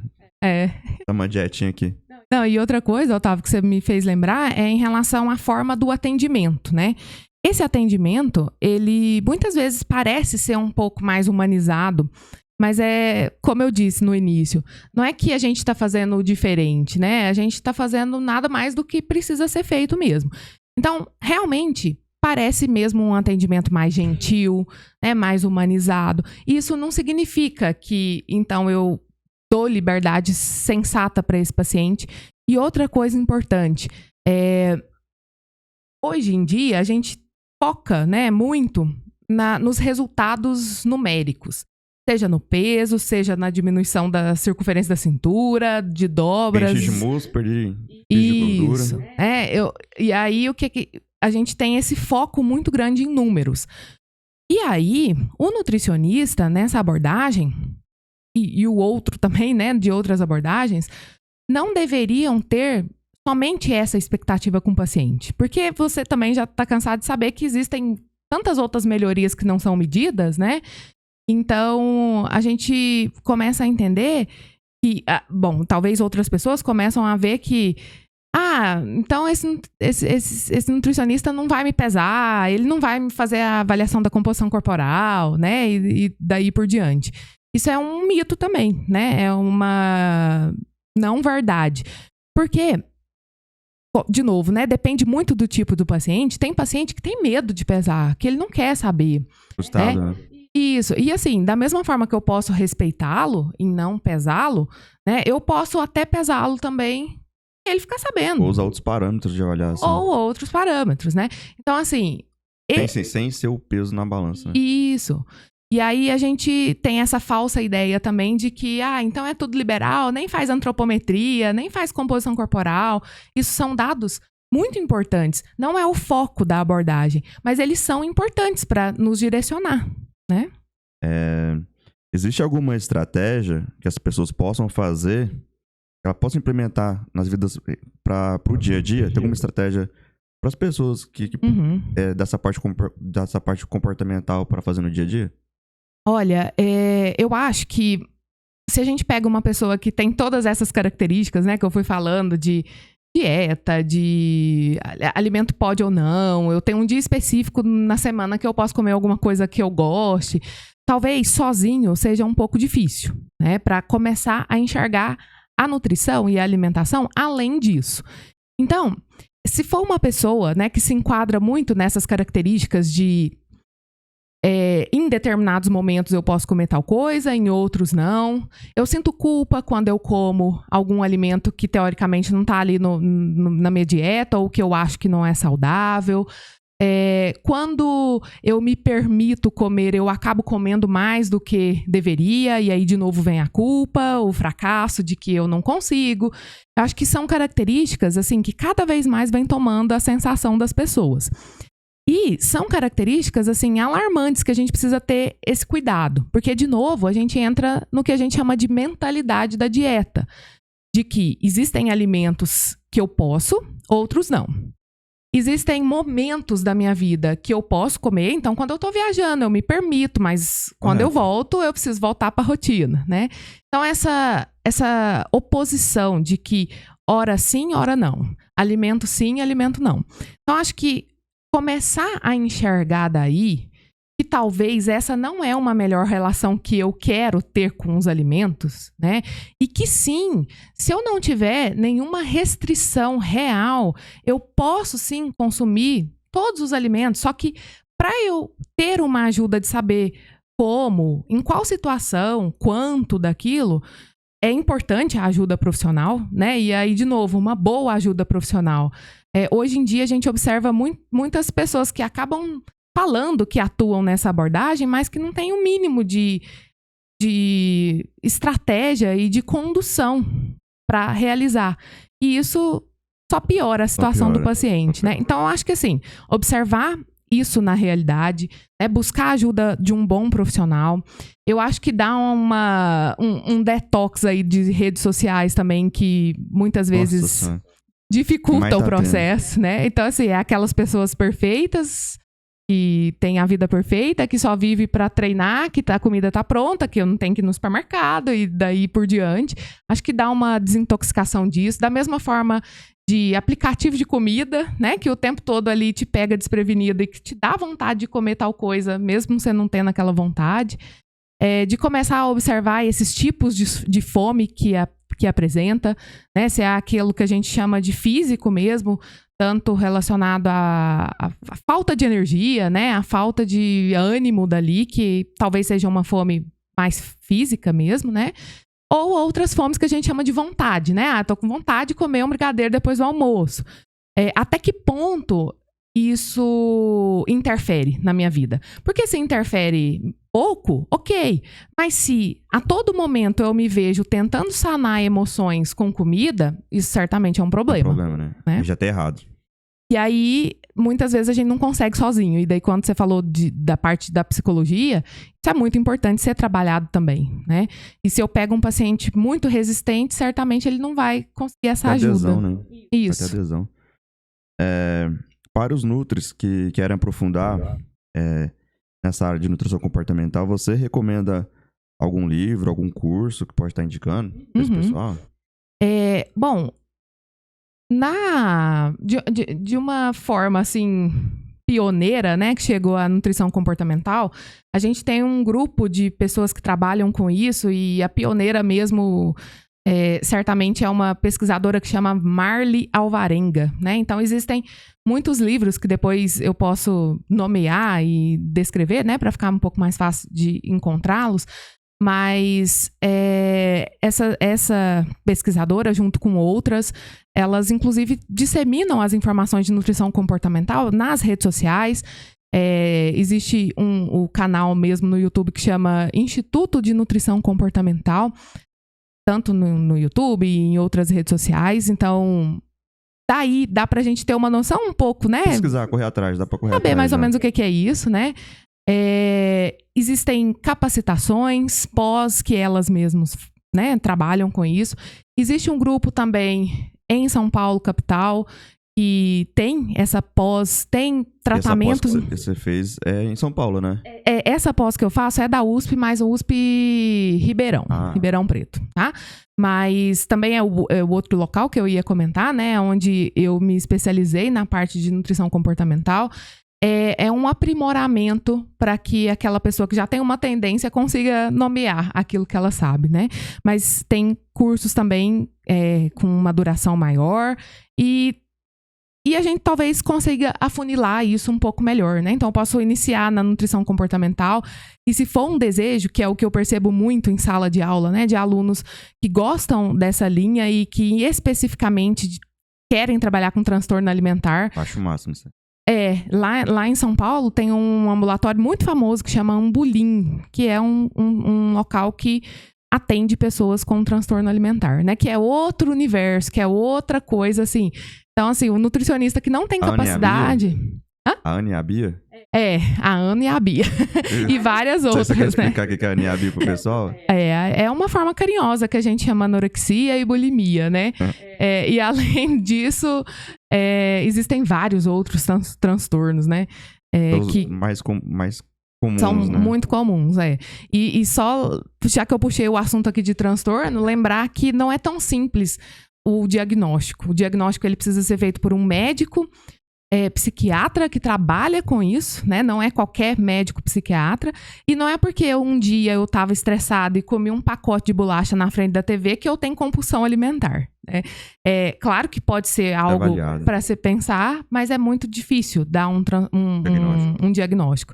Toma dietinha aqui. Não, e outra coisa, Otávio, que você me fez lembrar é em relação à forma do atendimento, né? Esse atendimento, ele muitas vezes parece ser um pouco mais humanizado, mas como eu disse no início, não é que a gente está fazendo diferente, né? A gente está fazendo nada mais do que precisa ser feito mesmo. Então, realmente, parece mesmo um atendimento mais gentil, né? Mais humanizado. Isso não significa que, então, eu dou liberdade sensata para esse paciente. E outra coisa importante, hoje em dia a gente foca, né, muito nos resultados numéricos. Seja no peso, seja na diminuição da circunferência da cintura, de dobras. Enche de músculo, perdi de gordura. E aí o que a gente tem esse foco muito grande em números. E aí, o nutricionista, nessa abordagem, e o outro também, né, de outras abordagens, não deveriam ter somente essa expectativa com o paciente. Porque você também já está cansado de saber que existem tantas outras melhorias que não são medidas, né? Então, a gente começa a entender que, talvez outras pessoas começam a ver que, então esse nutricionista não vai me pesar, ele não vai me fazer a avaliação da composição corporal, né? E daí por diante. Isso é um mito também, né? É uma não verdade. Porque, de novo, né? Depende muito do tipo do paciente. Tem paciente que tem medo de pesar, que ele não quer saber. Assustado, né? Isso. E assim, da mesma forma que eu posso respeitá-lo e não pesá-lo, né? Eu posso até pesá-lo também e ele ficar sabendo. Ou usar outros parâmetros de avaliação. Ou outros parâmetros, né? Então, assim... Sem ser o peso na balança, né? Isso. E aí a gente tem essa falsa ideia também de que, então é tudo liberal, nem faz antropometria, nem faz composição corporal. Isso são dados muito importantes. Não é o foco da abordagem, mas eles são importantes para nos direcionar, né? Existe alguma estratégia que as pessoas possam fazer, que elas possam implementar nas vidas para o dia a dia? Tem alguma estratégia para as pessoas que dessa parte comportamental para fazer no dia a dia? Olha, eu acho que se a gente pega uma pessoa que tem todas essas características, né, que eu fui falando de dieta, de alimento pode ou não. Eu tenho um dia específico na semana que eu posso comer alguma coisa que eu goste. Talvez sozinho seja um pouco difícil, né? Para começar a enxergar a nutrição e a alimentação além disso. Então, se for uma pessoa, né, que se enquadra muito nessas características de em determinados momentos eu posso comer tal coisa, em outros não. Eu sinto culpa quando eu como algum alimento que teoricamente não está ali na minha dieta ou que eu acho que não é saudável. Quando eu me permito comer, eu acabo comendo mais do que deveria, e aí de novo vem a culpa, o fracasso de que eu não consigo. Eu acho que são características assim que cada vez mais vem tomando a sensação das pessoas. E são características assim alarmantes que a gente precisa ter esse cuidado, porque de novo a gente entra no que a gente chama de mentalidade da dieta, de que existem alimentos que eu posso, outros não. Existem momentos da minha vida que eu posso comer, então quando eu tô viajando eu me permito, mas quando eu volto eu preciso voltar para a rotina, né? Então essa oposição de que ora sim, ora não. Alimento sim, alimento não. Então acho que começar a enxergar daí que talvez essa não é uma melhor relação que eu quero ter com os alimentos, né? E que sim, se eu não tiver nenhuma restrição real, eu posso sim consumir todos os alimentos, só que para eu ter uma ajuda de saber como, em qual situação, quanto daquilo, é importante a ajuda profissional, né? E aí, de novo, uma boa ajuda profissional. Hoje em dia, a gente observa muitas pessoas que acabam falando que atuam nessa abordagem, mas que não têm o mínimo de estratégia e de condução para realizar. E isso só piora a situação do paciente, né? Então, eu acho que, assim, observar isso na realidade, buscar a ajuda de um bom profissional. Eu acho que dá um detox aí de redes sociais também, que muitas vezes dificulta o processo, né? Então, assim, aquelas pessoas perfeitas que têm a vida perfeita, que só vive para treinar, que a comida tá pronta, que eu não tenho que ir no supermercado e daí por diante. Acho que dá uma desintoxicação disso. Da mesma forma de aplicativo de comida, né? Que o tempo todo ali te pega desprevenido e que te dá vontade de comer tal coisa, mesmo você não tendo aquela vontade. De começar a observar esses tipos de fome que apresenta, né? Se é aquilo que a gente chama de físico mesmo, tanto relacionado à falta de energia, né? A falta de ânimo dali, que talvez seja uma fome mais física mesmo, né? Ou outras fomes que a gente chama de vontade, né? Tô com vontade de comer um brigadeiro depois do almoço. Até que ponto isso interfere na minha vida? Porque se interfere pouco, ok. Mas se a todo momento eu me vejo tentando sanar emoções com comida, isso certamente é um problema. É um problema, né? Já tá errado. E aí, muitas vezes a gente não consegue sozinho. E daí, quando você falou da parte da psicologia, isso é muito importante ser trabalhado também, né? E se eu pego um paciente muito resistente, certamente ele não vai conseguir essa ajuda. Adesão, né? Isso. Até adesão. Para os nutris que querem aprofundar nessa área de nutrição comportamental, você recomenda algum livro, algum curso que pode estar indicando para esse pessoal? Bom, de uma forma assim pioneira, né, que chegou à nutrição comportamental, a gente tem um grupo de pessoas que trabalham com isso, e a pioneira mesmo certamente é uma pesquisadora que chama Marli Alvarenga, né? Então existem muitos livros que depois eu posso nomear e descrever, né, para ficar um pouco mais fácil de encontrá-los. Mas essa pesquisadora, junto com outras, elas inclusive disseminam as informações de nutrição comportamental nas redes sociais. Existe o canal mesmo no YouTube que chama Instituto de Nutrição Comportamental, tanto no YouTube e em outras redes sociais. Então, daí dá pra gente ter uma noção um pouco, né? Pesquisar, correr atrás, dá pra correr atrás. Saber mais ou menos o que é isso, né? Existem capacitações pós que elas mesmas, né, trabalham com isso. Existe um grupo também em São Paulo, capital, que tem essa pós, tem tratamento. Essa pós que você fez é em São Paulo, né? Essa pós que eu faço é da USP, mas o USP Ribeirão, Ribeirão Preto, tá? Mas também é o outro local que eu ia comentar, né? Onde eu me especializei na parte de nutrição comportamental. É um aprimoramento para que aquela pessoa que já tem uma tendência consiga nomear aquilo que ela sabe, né? Mas tem cursos também com uma duração maior e a gente talvez consiga afunilar isso um pouco melhor, né? Então, eu posso iniciar na nutrição comportamental e se for um desejo, que é o que eu percebo muito em sala de aula, né? De alunos que gostam dessa linha e que especificamente querem trabalhar com transtorno alimentar. Acho o máximo isso. Lá em São Paulo tem um ambulatório muito famoso que chama Ambulim, que é um local que atende pessoas com transtorno alimentar, né? Que é outro universo, que é outra coisa, assim. Então, assim, o nutricionista que não tem capacidade... A Ana e a Bia? A Ana e a Bia. E várias outras, você quer né? explicar o que é a Ana e a Bia pro pessoal? É uma forma carinhosa que a gente chama anorexia e bulimia, né? E além disso, existem vários outros transtornos, né? Que mais comuns, são né? muito comuns, E só, já que eu puxei o assunto aqui de transtorno, lembrar que não é tão simples o diagnóstico. O diagnóstico ele precisa ser feito por um médico, psiquiatra que trabalha com isso, né? Não é qualquer médico psiquiatra. E não é porque um dia eu estava estressada e comi um pacote de bolacha na frente da TV que eu tenho compulsão alimentar, né? Claro que pode ser algo para se pensar, mas é muito difícil dar um diagnóstico.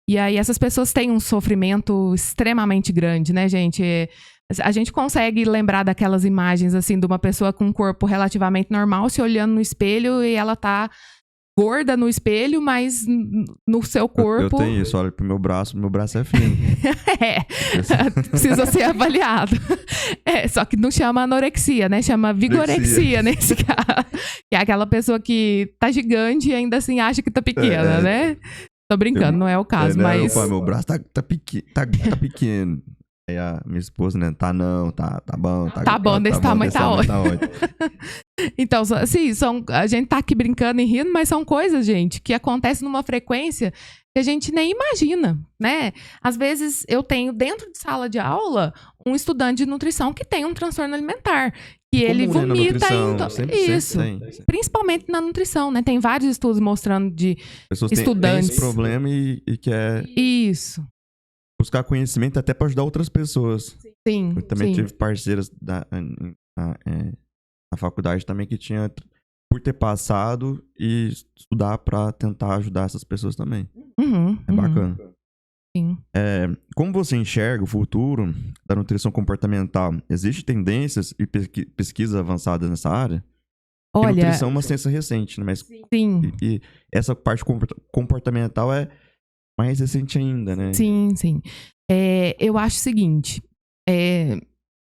E aí essas pessoas têm um sofrimento extremamente grande, né, gente? A gente consegue lembrar daquelas imagens, assim, de uma pessoa com um corpo relativamente normal se olhando no espelho e ela tá gorda no espelho, mas no seu corpo... Eu tenho isso, olha pro meu braço é fino. Precisa ser avaliado. Só que não chama anorexia, né? Chama vigorexia nesse caso. Que é aquela pessoa que tá gigante e ainda assim acha que tá pequena, né? Tô brincando, não é o caso, mas... Meu braço tá pequeno. Aí a minha esposa, né? Tá bom. Tá bom, desse tamanho tá ótimo. Então, assim, a gente tá aqui brincando e rindo, mas são coisas, gente, que acontecem numa frequência que a gente nem imagina, né? Às vezes, eu tenho dentro de sala de aula um estudante de nutrição que tem um transtorno alimentar. E ele vomita isso. Principalmente na nutrição, né? Tem vários estudos mostrando de pessoas estudantes. Tem esse problema e quer... Isso. Buscar conhecimento até para ajudar outras pessoas. Sim. Eu também tive parceiras na faculdade também que tinha por ter passado e estudar para tentar ajudar essas pessoas também. Bacana. Sim. Como você enxerga o futuro da nutrição comportamental? Existem tendências e pesquisas avançadas nessa área? Olha, nutrição é uma ciência recente, né? Mas sim. E essa parte comportamental é mais recente ainda, né? Sim. Eu acho o seguinte,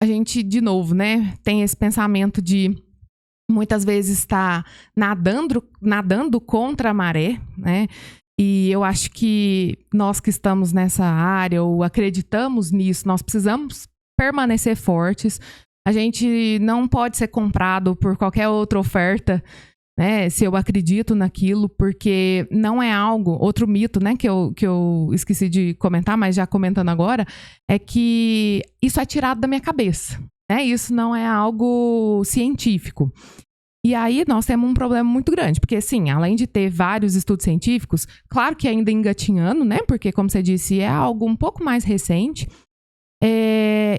a gente, de novo, né, tem esse pensamento de muitas vezes estar nadando contra a maré, né? E eu acho que nós que estamos nessa área ou acreditamos nisso, nós precisamos permanecer fortes. A gente não pode ser comprado por qualquer outra oferta, né, se eu acredito naquilo, porque não é algo... Outro mito, né, que eu esqueci de comentar, mas já comentando agora, é que isso é tirado da minha cabeça, né? Isso não é algo científico. E aí nós temos um problema muito grande, porque, sim, além de ter vários estudos científicos, claro que ainda engatinhando, né, porque, como você disse, é algo um pouco mais recente.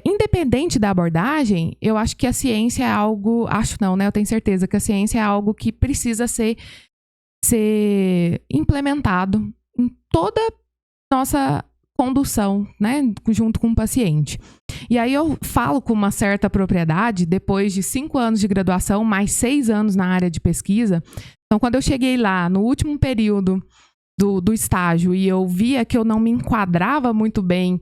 Independente da abordagem, eu acho que a ciência é algo... Acho não, né? Eu tenho certeza que a ciência é algo que precisa ser implementado em toda nossa condução, né? Junto com o paciente. E aí eu falo com uma certa propriedade, depois de 5 anos de graduação, mais 6 anos na área de pesquisa. Então, quando eu cheguei lá, no último período do estágio, e eu via que eu não me enquadrava muito bem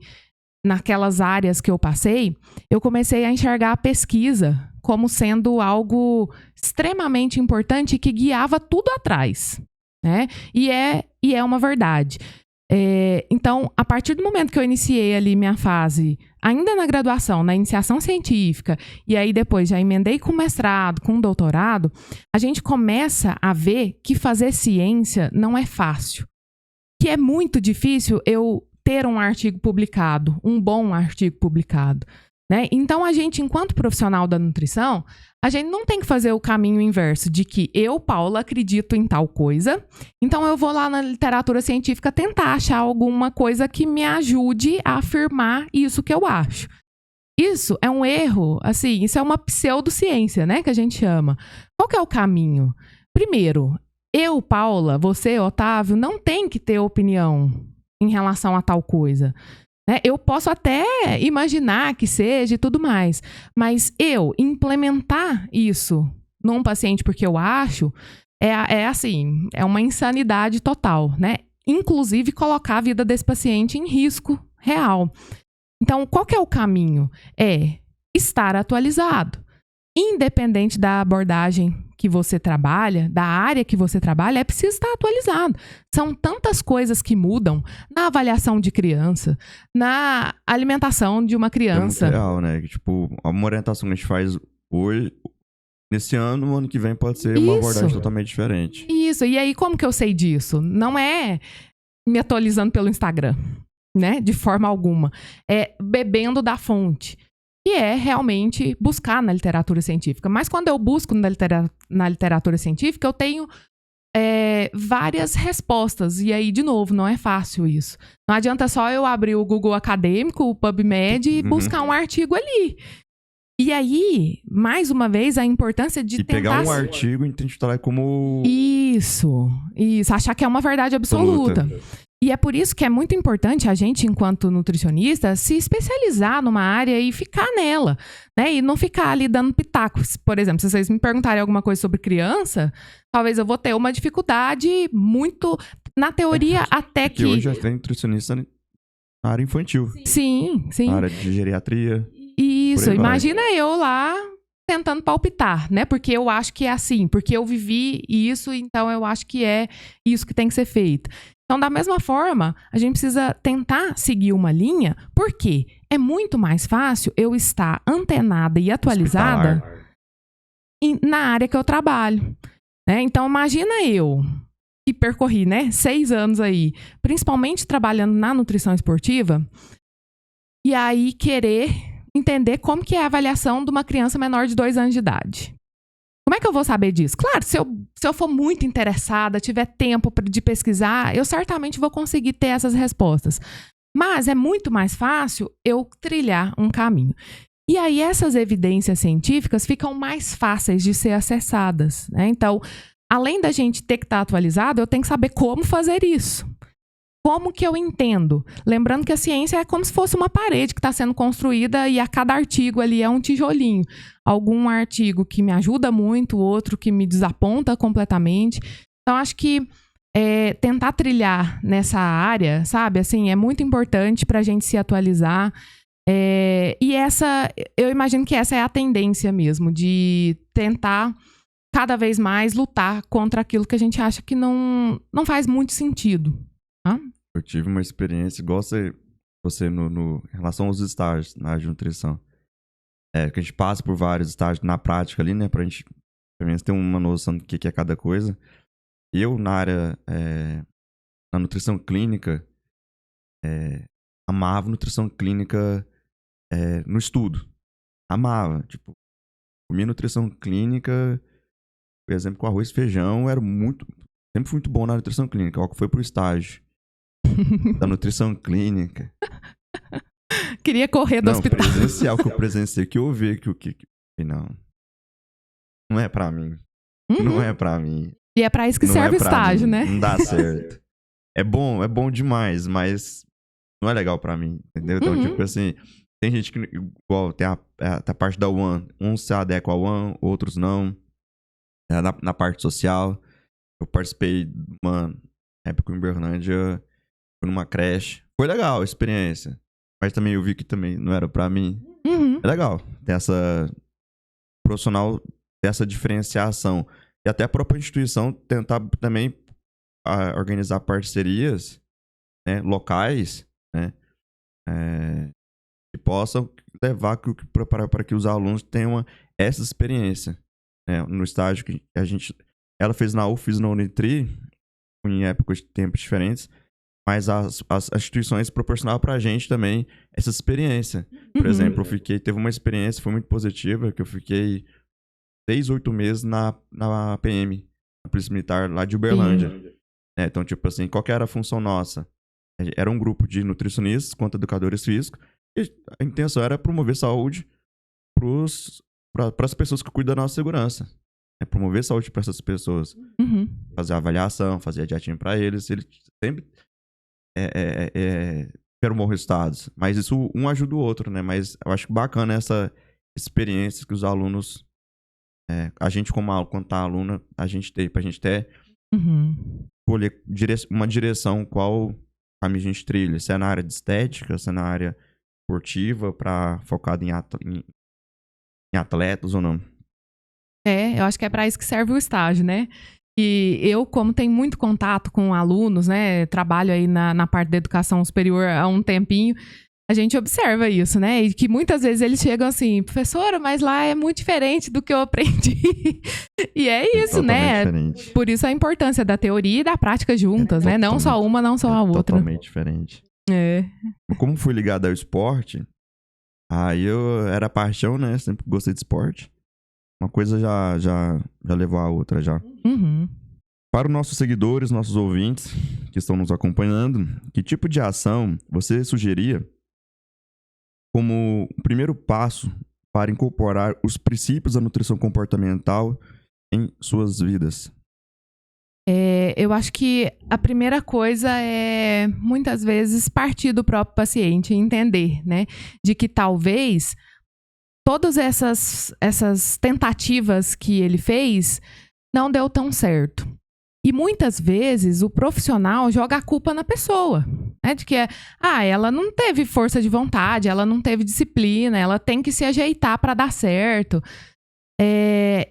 naquelas áreas que eu passei, eu comecei a enxergar a pesquisa como sendo algo extremamente importante que guiava tudo atrás, né? E é uma verdade. Então, a partir do momento que eu iniciei ali minha fase, ainda na graduação, na iniciação científica, e aí depois já emendei com mestrado, com doutorado, a gente começa a ver que fazer ciência não é fácil. Que é muito difícil eu ter um artigo publicado, um bom artigo publicado, né? Então, a gente, enquanto profissional da nutrição, a gente não tem que fazer o caminho inverso de que eu, Paula, acredito em tal coisa, então eu vou lá na literatura científica tentar achar alguma coisa que me ajude a afirmar isso que eu acho. Isso é um erro, assim, isso é uma pseudociência, né, que a gente chama. Qual que é o caminho? Primeiro, eu, Paula, você, Otávio, não tem que ter opinião em relação a tal coisa. Né? Eu posso até imaginar que seja e tudo mais, mas eu implementar isso num paciente porque eu acho, assim, é uma insanidade total, né? Inclusive colocar a vida desse paciente em risco real. Então, qual que é o caminho? É estar atualizado. Independente da abordagem que você trabalha, da área que você trabalha, é preciso estar atualizado. São tantas coisas que mudam na avaliação de criança, na alimentação de uma criança. É muito real, né? Tipo, uma orientação que a gente faz hoje, nesse ano, no ano que vem pode ser uma abordagem totalmente diferente. Isso, e aí como que eu sei disso? Não é me atualizando pelo Instagram, né? De forma alguma. É bebendo da fonte. Que é realmente buscar na literatura científica. Mas quando eu busco na literatura científica, eu tenho várias respostas. E aí, de novo, não é fácil isso. Não adianta só eu abrir o Google Acadêmico, o PubMed e buscar um artigo ali. E aí, mais uma vez, a importância de tentar... pegar um artigo e intitular como... Isso. Achar que é uma verdade absoluta. E é por isso que é muito importante a gente, enquanto nutricionista, se especializar numa área e ficar nela, né? E não ficar ali dando pitacos. Por exemplo, se vocês me perguntarem alguma coisa sobre criança, talvez eu vou ter uma dificuldade muito... Na teoria, até que... hoje já tem nutricionista na área infantil. Sim. Na área de geriatria. Isso, imagina eu lá tentando palpitar, né? Porque eu acho que é assim, porque eu vivi isso, então eu acho que é isso que tem que ser feito. Então, da mesma forma, a gente precisa tentar seguir uma linha, porque é muito mais fácil eu estar antenada e atualizada na área que eu trabalho. Né? Então, imagina eu, que percorri, né, 6 anos aí, principalmente trabalhando na nutrição esportiva, e aí querer entender como que é a avaliação de uma criança menor de 2 anos de idade. Como é que eu vou saber disso? Claro, se eu for muito interessada, tiver tempo de pesquisar, eu certamente vou conseguir ter essas respostas. Mas é muito mais fácil eu trilhar um caminho. E aí essas evidências científicas ficam mais fáceis de ser acessadas, né? Então, além da gente ter que estar atualizado, eu tenho que saber como fazer isso. Como que eu entendo? Lembrando que a ciência é como se fosse uma parede que está sendo construída e a cada artigo ali é um tijolinho. Algum artigo que me ajuda muito, outro que me desaponta completamente. Então, acho que tentar trilhar nessa área, sabe? Assim, é muito importante para a gente se atualizar. E eu imagino que essa é a tendência mesmo, de tentar cada vez mais lutar contra aquilo que a gente acha que não faz muito sentido. Eu tive uma experiência igual você em relação aos estágios na área de nutrição. Que a gente passa por vários estágios na prática ali, né? Pra gente pelo menos ter uma noção do que é cada coisa. Eu, na área na nutrição clínica, amava nutrição clínica no estudo. Amava. Tipo, comia nutrição clínica, por exemplo, com arroz e feijão, sempre fui muito bom na nutrição clínica. Ó, que foi pro estágio da nutrição clínica. Queria correr do hospital. Presencial, que eu presenciei, que eu vi que não é pra mim. Não é pra mim. E é pra isso que serve o estágio, né? Não dá certo. É bom demais, mas não é legal pra mim, entendeu? Então, tipo assim, tem gente que, igual, tem a parte da UAN, uns se adequam à UAN, outros não. Na parte social, eu participei de uma época em Uberlândia, fui numa creche. Foi legal a experiência, mas também eu vi que também não era pra mim. É legal ter essa profissional, ter essa diferenciação. E até a própria instituição tentar também organizar parcerias né, locais, né, que possam levar para que os alunos tenham essa experiência, né, no estágio que ela fez na UFES, na Unitri, em épocas de tempos diferentes, mas as instituições proporcionavam para a gente também essa experiência. Por exemplo, teve uma experiência, foi muito positiva, que eu fiquei 6, 8 meses na PM, na Polícia Militar lá de Uberlândia. Então, tipo assim, qual que era a função nossa? Era um grupo de nutricionistas contra educadores físicos, e a intenção era promover saúde para as pessoas que cuidam da nossa segurança. Promover saúde para essas pessoas. Fazer avaliação, fazer a dietinha para eles. Eles sempre querem bons resultados. Mas isso um ajuda o outro, né? Mas eu acho bacana essa experiência que os alunos... a gente, quando tá aluna, a gente tem, pra gente ter escolher uma direção, qual caminho a gente trilha. Se é na área de estética, se é na área esportiva, focado em atletas ou não. Eu acho que é para isso que serve o estágio, né? E eu, como tenho muito contato com alunos, né? Trabalho aí na parte da educação superior há um tempinho, a gente observa isso, né? E que muitas vezes eles chegam assim, professora, mas lá é muito diferente do que eu aprendi. E é isso, né? Diferente. Por isso a importância da teoria e da prática juntas, né? Não só uma, não só a outra. Totalmente diferente. Como fui ligado ao esporte, aí eu era paixão, né? Sempre gostei de esporte. Uma coisa já levou a outra já. Para os nossos seguidores, nossos ouvintes que estão nos acompanhando, que tipo de ação você sugeria como o primeiro passo para incorporar os princípios da nutrição comportamental em suas vidas? Eu acho que a primeira coisa é, muitas vezes, partir do próprio paciente e entender, né? De que talvez todas essas tentativas que ele fez não deu tão certo. E muitas vezes o profissional joga a culpa na pessoa, né? De que ela não teve força de vontade, ela não teve disciplina, ela tem que se ajeitar para dar certo.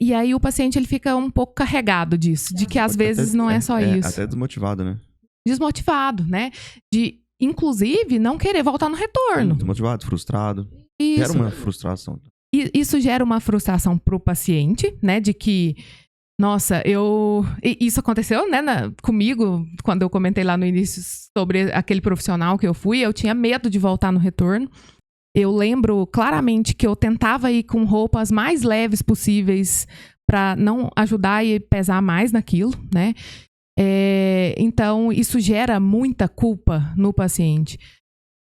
E aí o paciente ele fica um pouco carregado disso, de que às vezes não é só isso. Até desmotivado, né? Desmotivado, né? De, inclusive, não querer voltar no retorno. Desmotivado, frustrado. Isso. Gera uma frustração. Isso gera uma frustração pro paciente, né? De que, nossa, isso aconteceu, né, comigo, quando eu comentei lá no início sobre aquele profissional que eu fui, eu tinha medo de voltar no retorno. Eu lembro claramente que eu tentava ir com roupas mais leves possíveis para não ajudar e pesar mais naquilo, né? Então, isso gera muita culpa no paciente.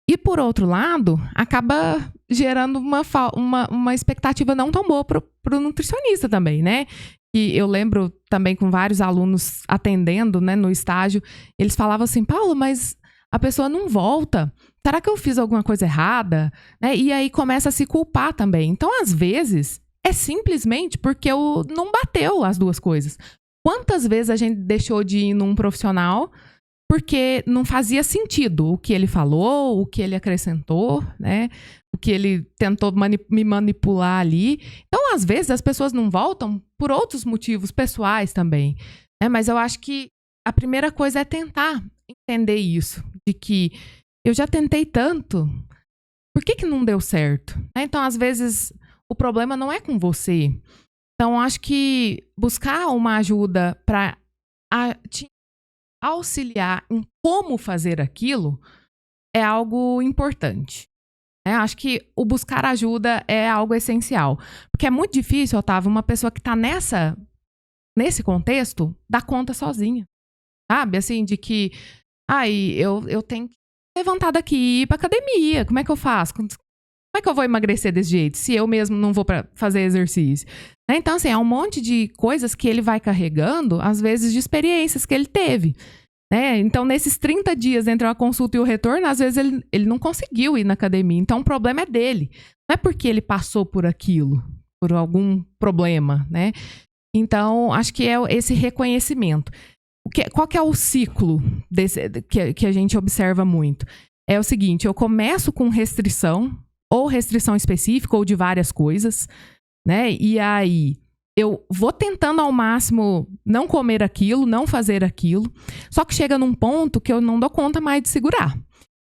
E, por outro lado, acaba gerando uma expectativa não tão boa pro nutricionista também, né? E eu lembro também com vários alunos atendendo, né, no estágio, eles falavam assim, Paulo, mas a pessoa não volta. Será que eu fiz alguma coisa errada? Né? E aí começa a se culpar também. Então, às vezes, é simplesmente porque não bateu as duas coisas. Quantas vezes a gente deixou de ir num profissional porque não fazia sentido o que ele falou, o que ele acrescentou, né? O que ele tentou me manipular ali. Então, às vezes, as pessoas não voltam por outros motivos pessoais também. Né? Mas eu acho que a primeira coisa é tentar entender isso. De que eu já tentei tanto, por que não deu certo? Então, às vezes, o problema não é com você. Então, acho que buscar uma ajuda para te auxiliar em como fazer aquilo é algo importante. Acho que o buscar ajuda é algo essencial. Porque é muito difícil, Otávio, uma pessoa que está nesse contexto, dar conta sozinha. Sabe? Assim, de que eu tenho que levantar daqui e ir pra academia. Como é que eu faço? Como é que eu vou emagrecer desse jeito, se eu mesmo não vou pra fazer exercício? Então, assim, é um monte de coisas que ele vai carregando, às vezes, de experiências que ele teve. Então, nesses 30 dias entre uma consulta e o retorno, às vezes ele não conseguiu ir na academia. Então, o problema é dele. Não é porque ele passou por aquilo, por algum problema, né? Então, acho que é esse reconhecimento. Qual que é o ciclo que a gente observa muito? É o seguinte, eu começo com restrição, ou restrição específica, ou de várias coisas, né? E aí, eu vou tentando ao máximo não comer aquilo, não fazer aquilo. Só que chega num ponto que eu não dou conta mais de segurar.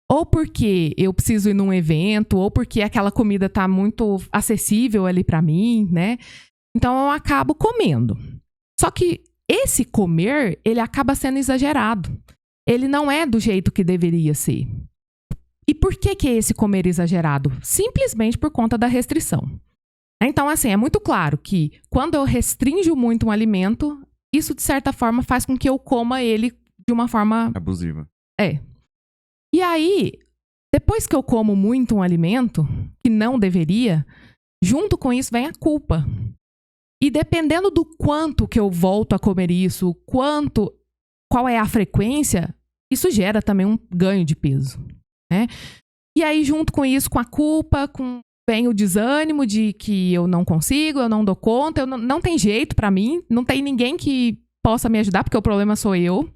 Ou porque eu preciso ir num evento, ou porque aquela comida tá muito acessível ali pra mim, né? Então eu acabo comendo. Só que esse comer, ele acaba sendo exagerado. Ele não é do jeito que deveria ser. E por que é esse comer exagerado? Simplesmente por conta da restrição. Então, assim, é muito claro que quando eu restringo muito um alimento, isso, de certa forma, faz com que eu coma ele de uma forma... abusiva. E aí, depois que eu como muito um alimento, que não deveria, junto com isso vem a culpa. E dependendo do quanto que eu volto a comer isso, qual é a frequência, isso gera também um ganho de peso, né? E aí, junto com isso, com a culpa, vem o desânimo de que eu não consigo, eu não dou conta, não tem jeito pra mim, não tem ninguém que possa me ajudar, porque o problema sou eu.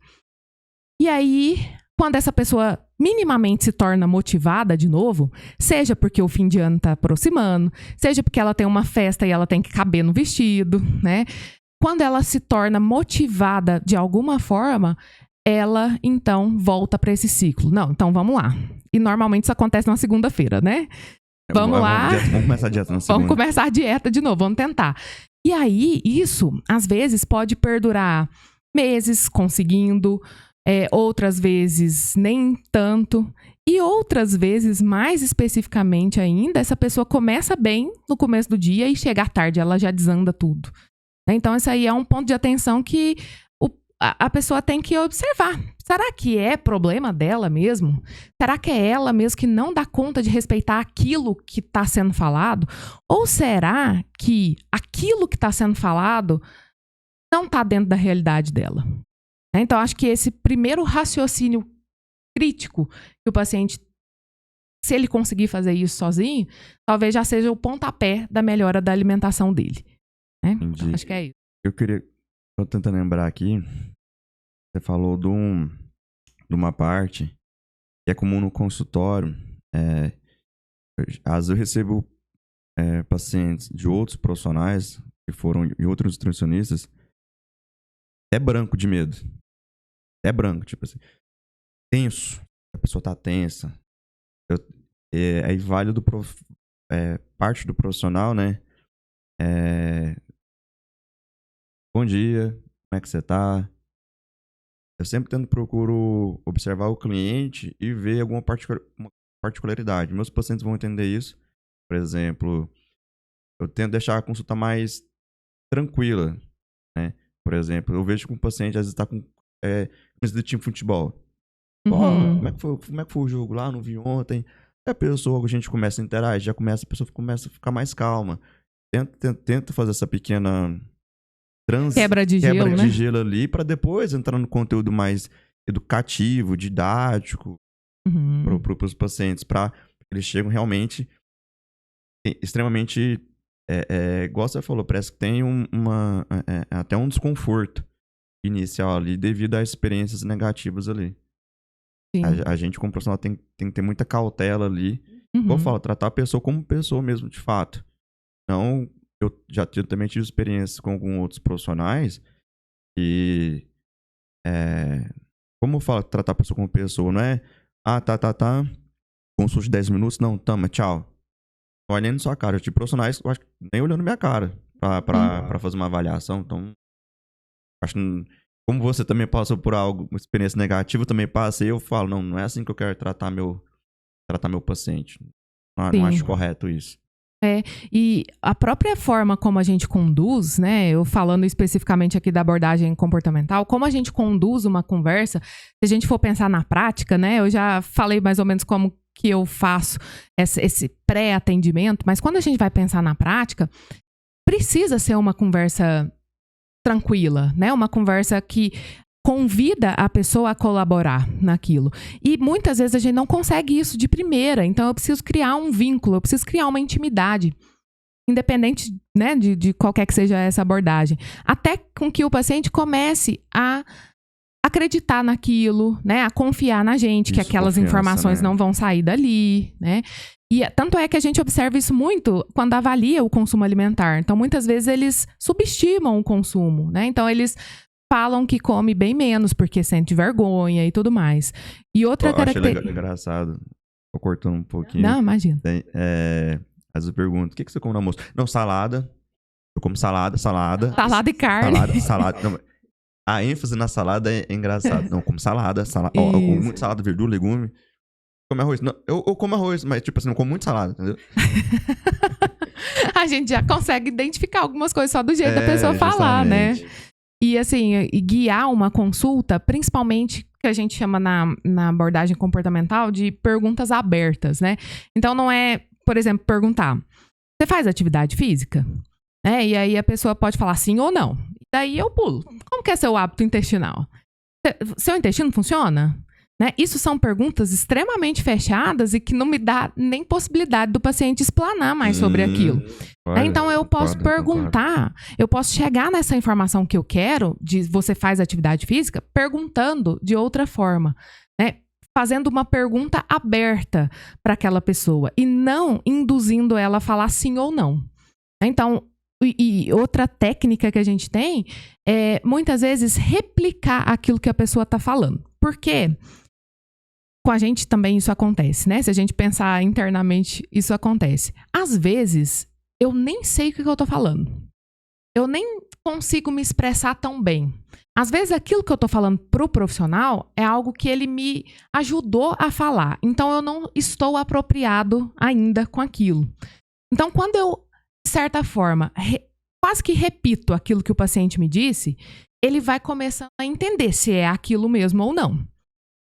E aí, quando essa pessoa minimamente se torna motivada de novo, seja porque o fim de ano tá aproximando, seja porque ela tem uma festa e ela tem que caber no vestido, né? Quando ela se torna motivada de alguma forma, ela, então, volta pra esse ciclo. Não, então vamos lá. E normalmente isso acontece na segunda-feira, né? Vamos lá. Vamos começar a dieta na segunda. Vamos começar a dieta de novo, vamos tentar. E aí, isso, às vezes, pode perdurar meses conseguindo, outras vezes nem tanto. E outras vezes, mais especificamente ainda, essa pessoa começa bem no começo do dia e chega à tarde, ela já desanda tudo. Então, esse aí é um ponto de atenção que a pessoa tem que observar. Será que é problema dela mesmo? Será que é ela mesmo que não dá conta de respeitar aquilo que está sendo falado? Ou será que aquilo que está sendo falado não está dentro da realidade dela? Então, acho que esse primeiro raciocínio crítico que o paciente, se ele conseguir fazer isso sozinho, talvez já seja o pontapé da melhora da alimentação dele. Né? Então, acho que é isso. Tô tentando lembrar aqui, você falou de uma parte que é comum no consultório. Às vezes eu recebo pacientes de outros profissionais que foram e outros nutricionistas é branco de medo. É branco, tipo assim, tenso. A pessoa tá tensa. Aí vale parte do profissional, né? Bom dia, como é que você tá? Eu sempre procuro observar o cliente e ver alguma particularidade. Meus pacientes vão entender isso. Por exemplo, eu tento deixar a consulta mais tranquila, né? Por exemplo, eu vejo que um paciente às vezes está com camisa do time de futebol. Uhum. Como é que foi o jogo lá? Não vi ontem. E a pessoa, a gente começa a interagir, a pessoa começa a ficar mais calma. Tenta fazer essa pequena quebra de gelo ali, para depois entrar no conteúdo mais educativo, didático, para os pacientes, para eles chegam realmente extremamente, igual você falou, parece que tem até um desconforto inicial ali devido a experiências negativas ali. A gente, como profissional, tem que ter muita cautela ali. Como eu falo, tratar a pessoa como pessoa mesmo, de fato. Não... Eu já também tive experiência com alguns outros profissionais e, como eu falo, tratar a pessoa como pessoa, não é, tá, consulta de 10 minutos, não, tama, tchau. Olhando sua cara, eu tive profissionais, eu acho que nem olhando minha cara pra fazer uma avaliação, então, acho que, como você também passou por uma experiência negativa, eu também passei, eu falo, não é assim que eu quero tratar meu paciente. Não acho correto isso. E a própria forma como a gente conduz, né, eu falando especificamente aqui da abordagem comportamental, como a gente conduz uma conversa, se a gente for pensar na prática, né, eu já falei mais ou menos como que eu faço esse pré-atendimento, mas quando a gente vai pensar na prática, precisa ser uma conversa tranquila, né, uma conversa que convida a pessoa a colaborar naquilo. E muitas vezes a gente não consegue isso de primeira. Então eu preciso criar um vínculo, eu preciso criar uma intimidade. Independente, né, de qualquer que seja essa abordagem. Até com que o paciente comece a acreditar naquilo, né? A confiar na gente, que Isso, aquelas confiança, informações né? não vão sair dali, né? E tanto é que a gente observa isso muito quando avalia o consumo alimentar. Então, muitas vezes, eles subestimam o consumo, né? Então, eles falam que come bem menos porque sente vergonha e tudo mais. E outra Eu achei característica... engraçado. Tô cortando um pouquinho. Não, imagina. Às vezes eu pergunto, o que você come no almoço? Não, salada. Eu como salada. Salada e carne. Salada. Não, a ênfase na salada é engraçado. Não, eu como salada. Ó, eu como Isso. muito salada, verdura, legume. Come arroz. Não, eu como arroz, mas tipo assim, não como muito salada, entendeu? A gente já consegue identificar algumas coisas só do jeito da pessoa falar, né? justamente. E assim, e guiar uma consulta, principalmente que a gente chama na abordagem comportamental de perguntas abertas, né? Então não é, por exemplo, perguntar: você faz atividade física? Né? E aí a pessoa pode falar sim ou não. E daí eu pulo. Como que é seu hábito intestinal? Seu intestino funciona? Né? Isso são perguntas extremamente fechadas e que não me dá nem possibilidade do paciente explanar mais sobre aquilo. Olha, Então, eu posso perguntar, eu posso chegar nessa informação que eu quero, de você faz atividade física, perguntando de outra forma, né? Fazendo uma pergunta aberta para aquela pessoa e não induzindo ela a falar sim ou não. Então, e outra técnica que a gente tem é, muitas vezes, replicar aquilo que a pessoa está falando. Por quê? Com a gente também isso acontece, né? Se a gente pensar internamente, isso acontece. Às vezes, eu nem sei o que eu tô falando. Eu nem consigo me expressar tão bem. Às vezes, aquilo que eu tô falando pro profissional é algo que ele me ajudou a falar. Então, eu não estou apropriado ainda com aquilo. Então, quando eu, de certa forma, quase que repito aquilo que o paciente me disse, ele vai começando a entender se é aquilo mesmo ou não.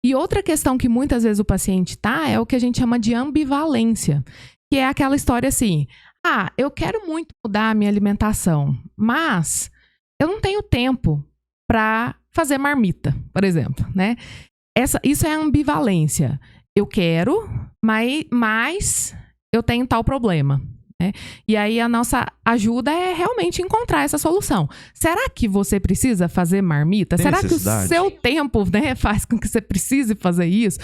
E outra questão que muitas vezes o paciente tá é o que a gente chama de ambivalência, que é aquela história assim: ah, eu quero muito mudar a minha alimentação, mas eu não tenho tempo para fazer marmita, por exemplo, né? Isso é ambivalência. Eu quero, mas eu tenho tal problema. Né? E aí a nossa ajuda é realmente encontrar essa solução. Será que você precisa fazer marmita? Será que o seu tempo, né, faz com que você precise fazer isso?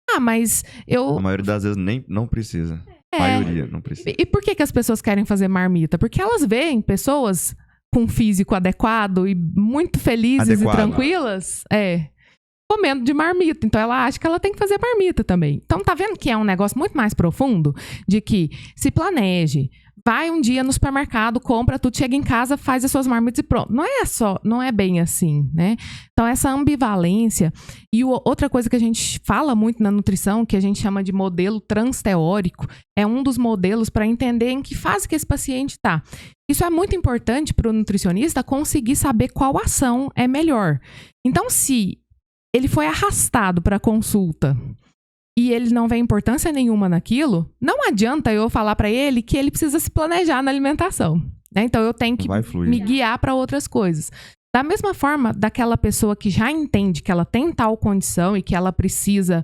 Ah, mas eu... A maioria das vezes não precisa. A maioria não precisa. E por que as pessoas querem fazer marmita? Porque elas veem pessoas com físico adequado e muito felizes e tranquilas, comendo de marmita. Então, ela acha que ela tem que fazer marmita também. Então, tá vendo que é um negócio muito mais profundo? De que se planeje, vai um dia no supermercado, compra tudo, chega em casa, faz as suas marmitas e pronto. Não é bem assim, né? Então, essa ambivalência. E outra coisa que a gente fala muito na nutrição, que a gente chama de modelo transteórico, é um dos modelos para entender em que fase que esse paciente está. Isso é muito importante para o nutricionista conseguir saber qual ação é melhor. Então, se ele foi arrastado para a consulta e ele não vê importância nenhuma naquilo, não adianta eu falar para ele que ele precisa se planejar na alimentação. Né? Então, eu tenho que me guiar para outras coisas. Da mesma forma, daquela pessoa que já entende que ela tem tal condição e que ela precisa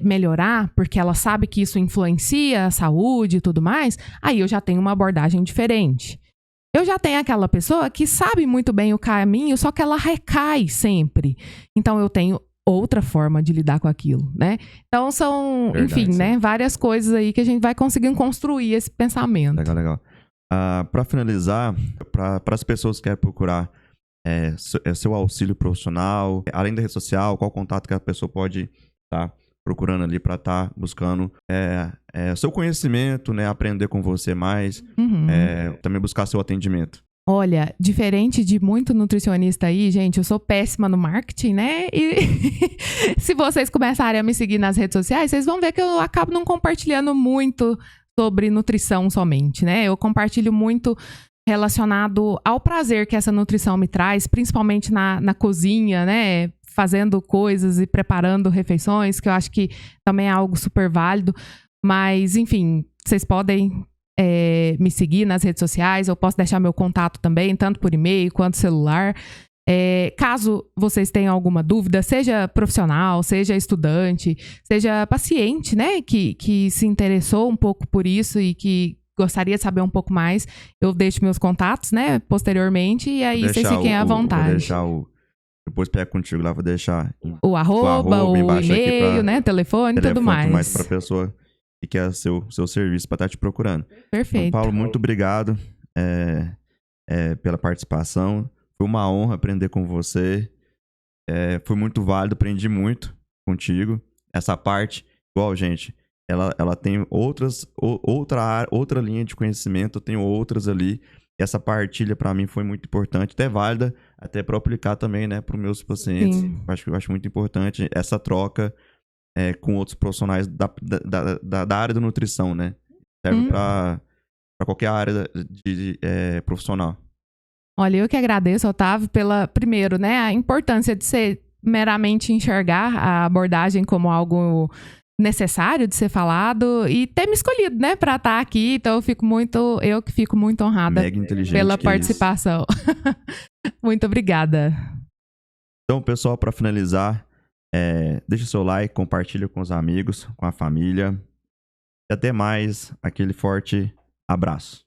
melhorar, porque ela sabe que isso influencia a saúde e tudo mais, aí eu já tenho uma abordagem diferente. Eu já tenho aquela pessoa que sabe muito bem o caminho, só que ela recai sempre. Então, eu tenho outra forma de lidar com aquilo, né? Então, são, enfim, né? Várias coisas aí que a gente vai conseguindo construir esse pensamento. Legal. Para finalizar, para as pessoas que querem procurar seu auxílio profissional, além da rede social, qual contato que a pessoa pode estar procurando ali para estar buscando seu conhecimento, né? Aprender com você mais, também buscar seu atendimento. Olha, diferente de muito nutricionista aí, gente, eu sou péssima no marketing, né? E se vocês começarem a me seguir nas redes sociais, vocês vão ver que eu acabo não compartilhando muito sobre nutrição somente, né? Eu compartilho muito relacionado ao prazer que essa nutrição me traz, principalmente na cozinha, né? Fazendo coisas e preparando refeições, que eu acho que também é algo super válido. Mas, enfim, vocês podem me seguir nas redes sociais. Eu posso deixar meu contato também, tanto por e-mail quanto celular. Caso vocês tenham alguma dúvida, seja profissional, seja estudante, seja paciente, né, que se interessou um pouco por isso e que gostaria de saber um pouco mais, eu deixo meus contatos, né, posteriormente, e aí vocês fiquem à vontade. Vou deixar o Depois pega contigo lá, vou deixar O arroba, o embaixo aqui e-mail, pra né? Telefone, tudo mais. pra pessoa que quer seu serviço, pra estar te procurando. Perfeito. Então, Paulo, muito obrigado pela participação. Foi uma honra aprender com você. Foi muito válido, aprendi muito contigo. Essa parte, igual, gente, ela tem outra linha de conhecimento, eu tenho outras ali. Essa partilha para mim foi muito importante, até válida, até para aplicar também, né, para os meus pacientes. Eu acho muito importante essa troca com outros profissionais da área da nutrição, né? Serve para qualquer área profissional. Olha, eu que agradeço, Otávio, primeiro, né, a importância de ser meramente enxergar a abordagem como algo necessário de ser falado e ter me escolhido, né, para estar aqui. Então eu que fico muito honrada pela participação. Muito obrigada. Então, pessoal, para finalizar, deixa o seu like, compartilha com os amigos, com a família. E até mais, aquele forte abraço.